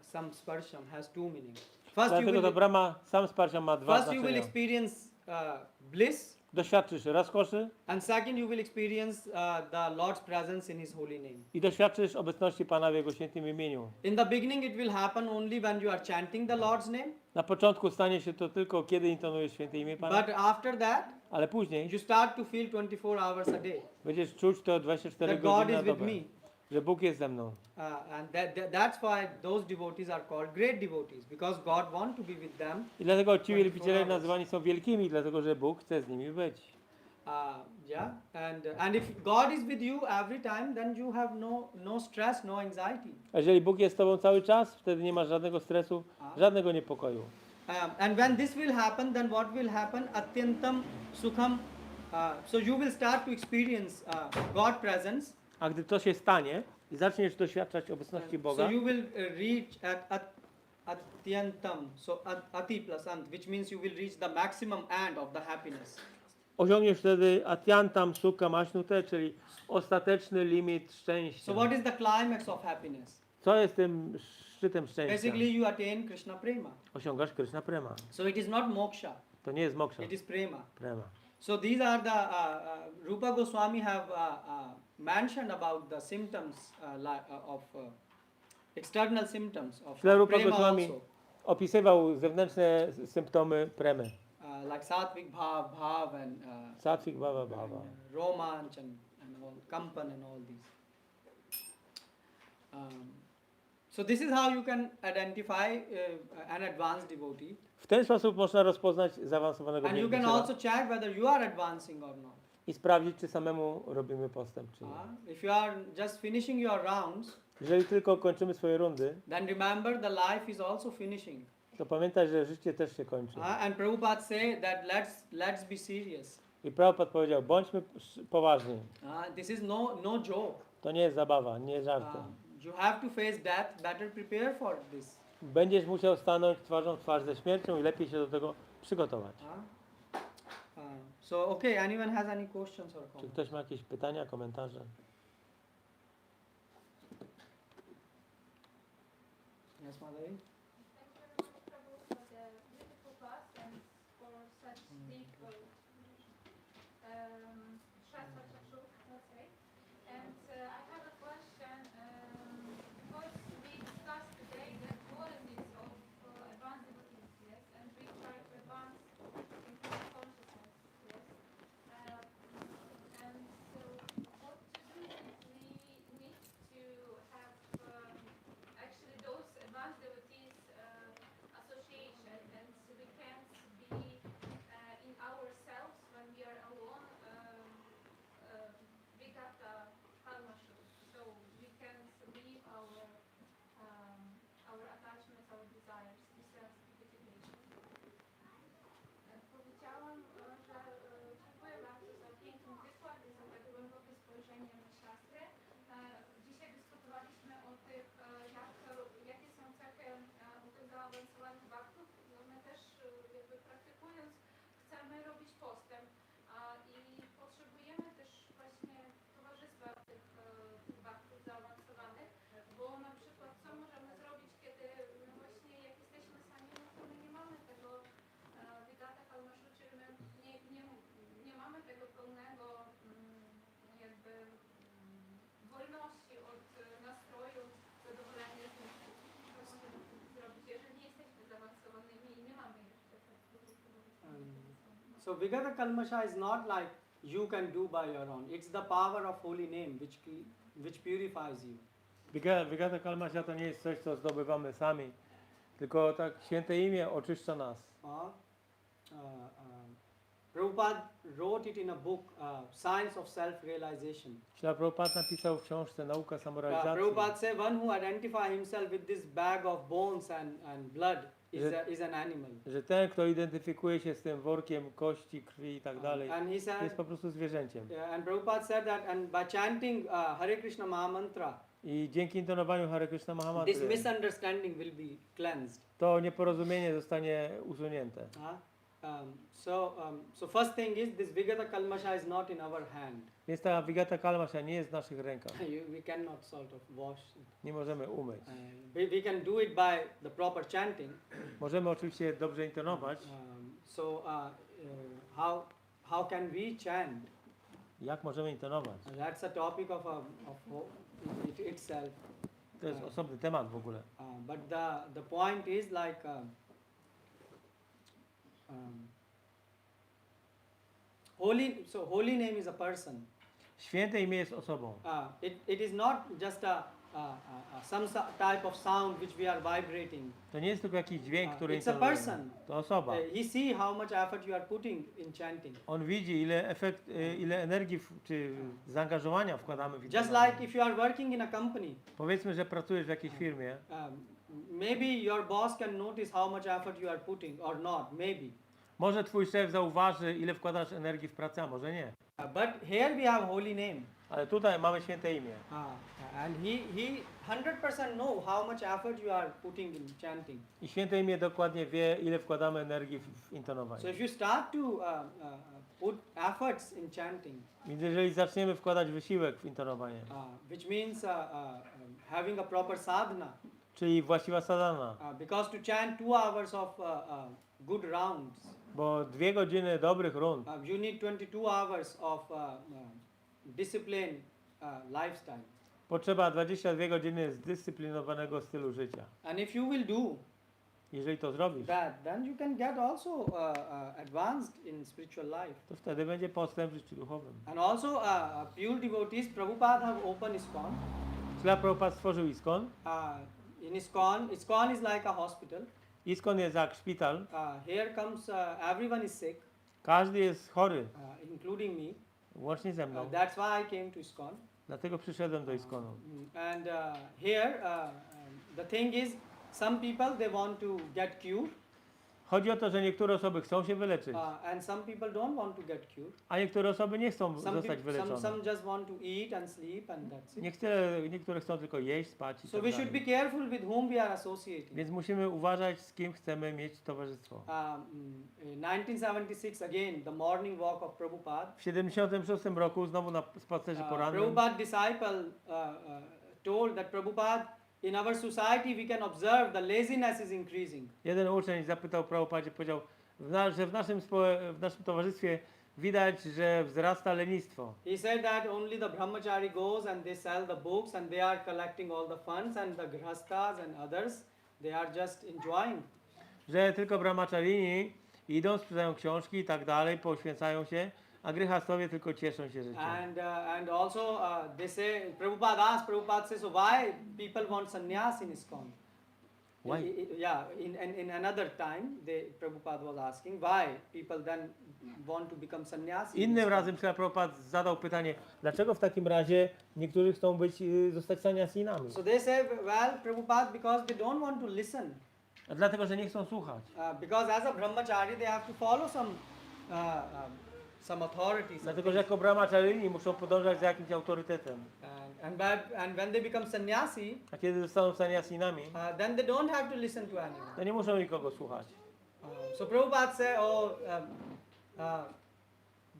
samsparsham has two meanings. First Dlatego to Brahma sam Sparsham ma dwa you will znaczenia. experience bliss, Doświadczysz rozkoszy and second you will experience the Lord's presence in His holy name. i doświadczysz obecności Pana w Jego świętym imieniu. In the beginning it will happen only when you are chanting the Lord's name, Na początku stanie się to tylko, kiedy intonujesz święte imię Pana, but after that ale później you start to feel 24 hours a day będziesz czuć to 24 that God godziny is na with dobę, me. że Bóg jest ze mną. And that's why those devotees are called great devotees, because God wants to be with them. I dlatego ci 24 wielbiciele hours. nazywani są wielkimi, dlatego że Bóg chce z nimi być. And if God is with you every time, then you have no stress, no anxiety. A jeżeli Bóg jest z tobą cały czas, wtedy nie masz żadnego stresu, żadnego niepokoju. And when this will happen, then what will happen? Atyantam sukham. So you will start to experience God presence. A gdy to się stanie i zaczniesz doświadczać obecności Boga, So you will reach at atyantam. So ati plus ant, which means you will reach the maximum end of the happiness. osiągniesz wtedy atyantam sukham ashnute, czyli ostateczny limit szczęścia. So what is the climax of happiness? Co jest tym szczytem szczęścia? Basically, you attain Krishna prema. Osiągasz Krishna prema. So it is not moksha, To nie jest moksha, it is prema. prema. So these are the Rupa Goswami have mentioned about the symptoms of external symptoms of Śrila Rupa prema Goswami also, opisywał zewnętrzne symptomy premy. like sattvic bhav and Sattvic bhava bhava. romanch and all kampan and all these. So this is how you can identify an advanced devotee, W ten sposób można rozpoznać zaawansowanego and you can wielbiciela also check whether you are advancing or not. i sprawdzić, czy samemu robimy postęp, czy nie. If you are just finishing your rounds, Jeżeli tylko kończymy swoje rundy, then remember the life is also finishing. to pamiętaj, że życie też się kończy. And Prabhupada say that let's be serious. I Prabhupada powiedział, bądźmy poważni. This is no joke. To nie jest zabawa, nie jest żartem. You have to face death. Better prepare for this. Będziesz musiał stanąć twarzą w twarz ze śmiercią i lepiej się do tego przygotować. So okay, anyone has any questions or Czy comments? ktoś ma jakieś pytania, komentarze? Yes, Madhavi? Prabhu, for the beautiful class and for such deep Shastra Chakshu, let's say. And I have a question, because we discussed today the qualities of advanced devotees, yes, and we try to advance in consciousness, yes. And so what to do if we need to have actually those advanced devotees association, and so we can't be in ourselves when we are alone So Vigata Kalmasha is not like you can do by your own. It's the power of holy name which purifies you. Vigata Kalmasha to nie jest coś, co zdobywamy sami, tylko tak święte imię oczyszcza nas. Prabhupada wrote it in a book, Science of Self-Realization. Śla Prabhupada napisał w książce Nauka samorealizacji, Prabhupada said one who identifies himself with this bag of bones and blood is an animal. że ten, kto identyfikuje się z tym workiem kości, krwi i tak dalej, And he said, jest po prostu zwierzęciem. and Prabhupada said that, and by chanting Hare Krishna Mahamantra, I dzięki intonowaniu Hare Krishna this Mahamantry misunderstanding will be cleansed. to nieporozumienie zostanie usunięte. So first thing is this Vigata Kalmasha is not in our hand. Więc ta Vigata Kalmasha nie jest w naszych rękach. We cannot sort of wash it. Nie możemy umyć. We can do it by the proper chanting. Możemy oczywiście dobrze intonować. How can we chant? Jak możemy intonować? That's a topic of it itself. To jest osobny temat w ogóle. But the point is like holy name is a person. Święte imię jest osobą. It is not just some type of sound which we are vibrating. To nie jest tylko jakiś dźwięk, który It's a intonujemy. person. To osoba. He see how much effort you are putting in chanting. On widzi, ile energii czy zaangażowania wkładamy w Just intonowanie. like if you are working in a company, Powiedzmy, że pracujesz w jakiejś firmie. maybe your boss can notice how much effort you are putting or not, maybe. Może twój szef zauważy, ile wkładasz energii w pracę, a może nie. But here we have holy name. Ale tutaj mamy święte imię. And he 100% know how much effort you are putting in chanting. I święte imię dokładnie wie, ile wkładamy energii w intonowanie. So if you start to put efforts in chanting, Więc jeżeli zaczniemy wkładać wysiłek w intonowanie, which means having a proper sadhana, czyli właściwa sadhana, because to chant 2 hours of good rounds, bo 2 godziny dobrych rund, you need 22 hours of disciplined lifestyle. potrzeba 22 godziny zdyscyplinowanego stylu życia. And if you will do Jeżeli to zrobisz, that, then you can get also advanced in spiritual life. to wtedy będzie postęp w życiu duchowym. And also pure devotees, Prabhupada have opened ISKCON. Śla Prabhupada stworzył ISKCON. In ISKCON is like a hospital. ISKCON jest jak szpital. Here comes everyone is sick, Każdy jest chory, including me. łącznie ze mną. That's why I came to ISKCON. Dlatego przyszedłem do ISKCONu. And here the thing is, some people they want to get cured, Chodzi o to, że niektóre osoby chcą się wyleczyć, and some people don't want to get cured. a niektóre osoby nie chcą Some zostać wyleczone. some just want to eat and sleep and that's it. Niektóre chcą tylko jeść, spać i So tak we should be dalej. careful with whom we are associating. Więc musimy uważać, z kim chcemy mieć towarzystwo. In 1976 again, the morning walk of Prabhupada. W 76 roku znowu na spacerze porannym Prabhupada disciple told that Prabhupada, in our society we can observe the laziness is increasing. jeden uczeń zapytał Prabhupadzie, powiedział, że w naszym towarzystwie widać, że wzrasta lenistwo. He said that only the brahmachari goes and they sell the books and they are collecting all the funds, and the grihasthas and others, they are just enjoying. Że tylko brahmacharini idą, sprzedają książki i tak dalej, poświęcają się, a gryhastowie tylko cieszą się życiem. And also they say, Prabhupada says, so why people want sannyas in ISKCON? Why? In another time, Prabhupada was asking why people then want to become sannyasi. in Innym ISKCON. razem Prabhupada zadał pytanie, dlaczego w takim razie niektórzy chcą zostać sannyasinami? So they say, well, Prabhupada, because they don't want to listen. A dlatego, że nie chcą słuchać. Because as a brahmachari, they have to follow some authorities. Dlatego, że jako brahmacharini muszą podążać za jakimś autorytetem. And when they become sannyasi, A kiedy zostaną sannyasinami, then they don't have to listen to anyone. to nie muszą nikogo słuchać. So Prabhupada said,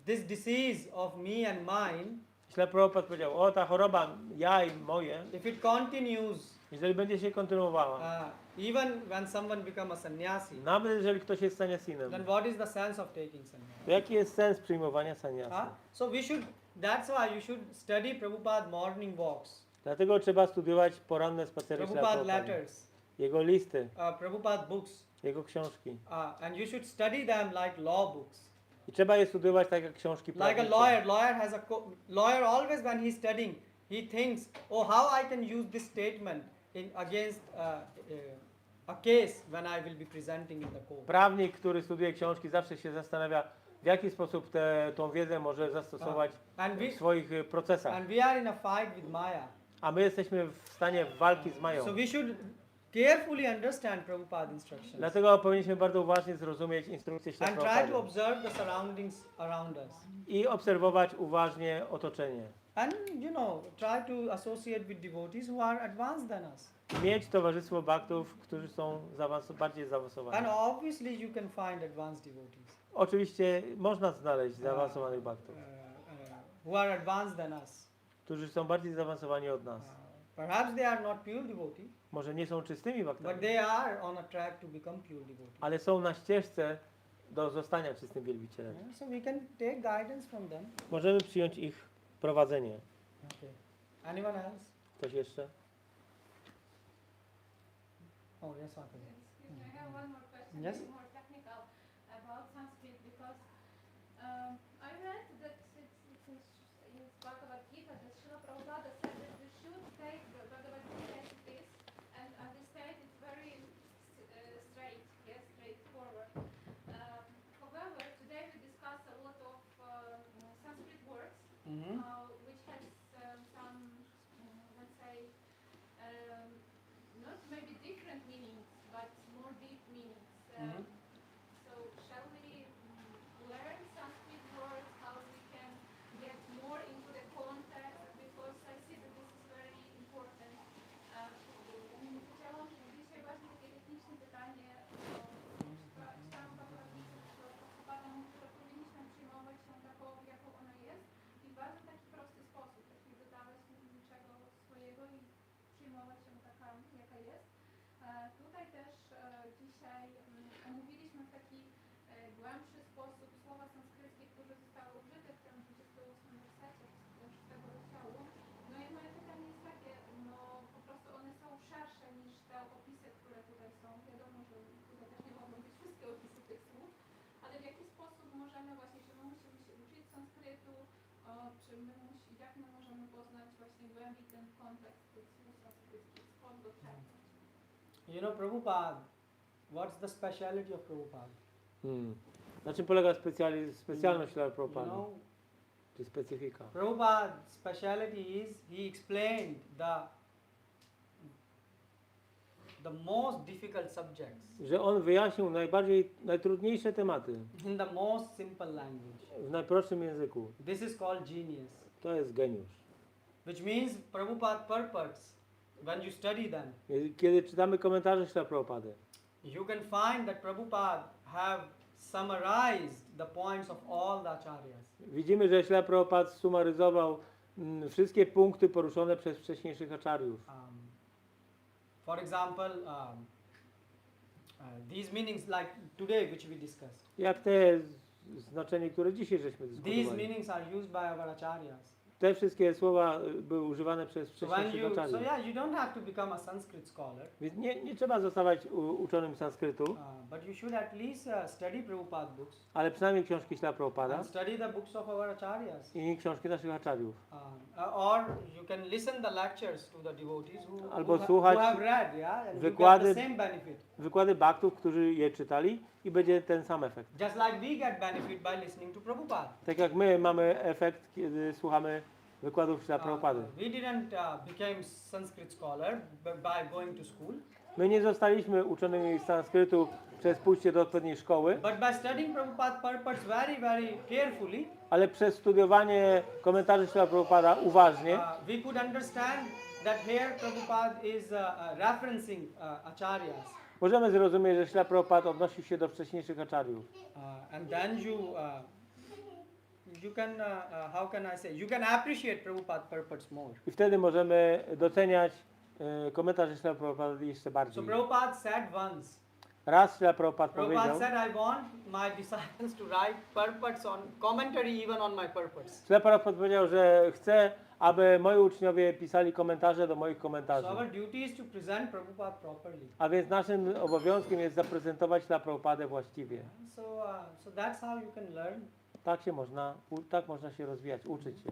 this disease of me and mine, Śla Prabhupada powiedział, o ta choroba, ja i moje, if it continues, jeżeli będzie się kontynuowała, even when someone becomes a sannyasi, nawet jeżeli ktoś jest sannyasinem, then what is the sense of taking sannyas? to jaki jest sens przyjmowania sannyasy? So that's why you should study Prabhupada morning walks, Dlatego trzeba studiować poranne spacery Śla Prabhupada Prabhupada, letters, jego listy, Prabhupada books, jego książki. and you should study them like law books. I trzeba je studiować tak jak książki Like a prawnicze. lawyer always when he's studying, he thinks, oh, how I can use this statement against a case when I will be presenting in the court. Prawnik, który studiuje książki, zawsze się zastanawia, w jaki sposób tą wiedzę może zastosować w swoich procesach. And we are in a fight with Maya. A my jesteśmy w stanie walki z Mają. So we should carefully understand Prabhupada's instructions Dlatego powinniśmy bardzo uważnie zrozumieć instrukcje and try to Prabhupada observe the surroundings around us. i obserwować uważnie otoczenie. And try to associate with devotees who are advanced than us. Mieć towarzystwo baktów, którzy są bardziej zaawansowani. And obviously you can find advanced devotees Oczywiście można znaleźć zaawansowanych baktów, who are advanced than us. którzy są bardziej zaawansowani od nas. Perhaps they are not pure devotees, Może nie są czystymi but baktami, they are on a track to become pure devotees. ale są na ścieżce do zostania czystym wielbicielem. So we can take guidance from them. Możemy przyjąć ich prowadzenie. Okay. Anyone else? Ktoś jeszcze? Oh, yes, okay. Excuse me, I have one more question, Yes. maybe more technical about Sanskrit, because I read that it's in Bhagavad Gita that Srila Prabhupada said that we should take the Bhagavad Gita as it is and understand it very straight, yes, straightforward. However, today we discussed a lot of Sanskrit words Mm-hmm. which has some, let's say, not maybe different meanings, but more deep meanings. Mhm. So shall we learn Sanskrit words, how we can get more into the context, because I see that this is very important. Chciałam dzisiaj właśnie takie techniczne pytanie, czytałam Bhagavad Gita, Prabhupada mówi, że powinniśmy przyjmować ją taką, jaką ona jest i w bardzo taki prosty sposób, tak nie dodawać niczego swojego i przyjmować ją taka, jaka jest. Tutaj też dzisiaj omówiliśmy w taki głębszy sposób słowa sanskryckie, które zostały użyte w tym 28 wersecie 6 rozdziału. No i moje pytanie jest takie, no po prostu one są szersze niż te opisy, które tutaj są. Wiadomo, że tutaj też nie mogą być wszystkie opisy tych słów, ale w jaki sposób możemy właśnie, czy my musimy się uczyć sanskrytu, jak my możemy poznać właśnie głębiej ten kontekst tych słów sanskryckich, skąd go czerpać? Prabhupada, what's the speciality of Prabhupada? Na czym polega specjalność dla You Prabhupada? know, Czy specyfika? Prabhupada's speciality is he explained the most difficult subjects Że on wyjaśnił najtrudniejsze tematy in the most simple language. w najprostszym języku. This is called genius, To jest geniusz. which means Prabhupada purports, when you study them, Kiedy czytamy komentarze Śrila Prabhupady, you can find that Prabhupada have summarized the points of all the acharyas. widzimy, że Śrila Prabhupada sumaryzował wszystkie punkty poruszone przez wcześniejszych acharyów. For example, these meanings like today which we discussed, Jak te znaczenie, które dzisiaj żeśmy these dyskutowali. meanings are used by our acharyas. Te wszystkie słowa były używane przez So when wcześniejszych so acharyów. yeah, you don't have to become a Sanskrit scholar, Więc nie trzeba zostawać uczonym sanskrytu, but you should at least study Prabhupada books ale przynajmniej książki Śrila Prabhupada and study the books of our acharyas. i książki naszych acharyów. Or you can listen the lectures to the devotees Albo who słuchać have read, yeah, and you get wykłady- the same benefit. Wykłady baktów, którzy je czytali i będzie ten sam efekt. Just like we get benefit by listening to Prabhupada. Tak jak my mamy efekt, kiedy słuchamy wykładów Śrila Prabhupady. We didn't become Sanskrit scholar by going to school, My nie zostaliśmy uczonymi sanskrytu przez pójście do odpowiedniej szkoły, but by studying Prabhupada purports very, very carefully, ale przez studiowanie komentarzy Śrila Prabhupada uważnie we could understand that here Prabhupada is referencing acharyas. możemy zrozumieć, że Śrila Prabhupada odnosił się do wcześniejszych acharyów. And then you can, how can I say, you can appreciate Prabhupada purports more. I wtedy możemy doceniać komentarze Śrila Prabhupada jeszcze So bardziej. Prabhupada said once, Raz Śrila Prabhupada Prabhupada powiedział, said, I want my disciples to write purports on, commentary even on my purports. Śrila Prabhupada powiedział, że chce, aby moi uczniowie pisali komentarze do moich So komentarzy. our duty is to present Prabhupada properly. A więc naszym obowiązkiem jest zaprezentować dla Prabhupadę właściwie. So that's how you can learn. Tak można się rozwijać, uczyć się.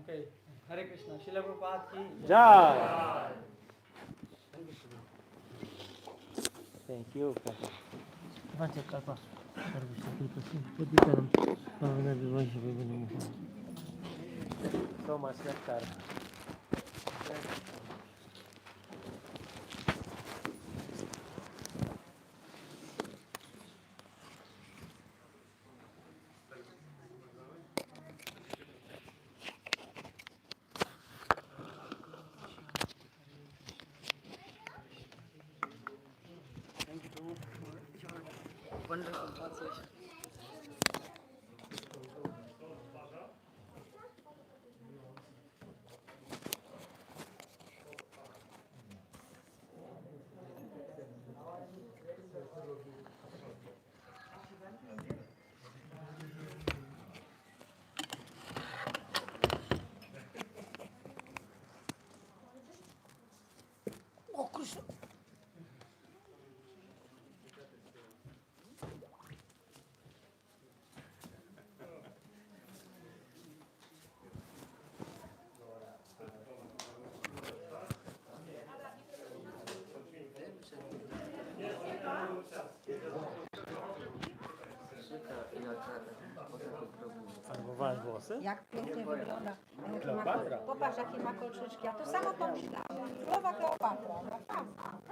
Okay. Hare Krishna. Srila Prabhupada ki. Jai! Thank you. So much nectar. Wonderful translation. O Krishna. Farbowałem włosy? Jak pięknie wygląda. Popatrz, jakie ma kolczyczki. Ja to samo pomyślałam. Królowa Kleopatra. Naprawdę.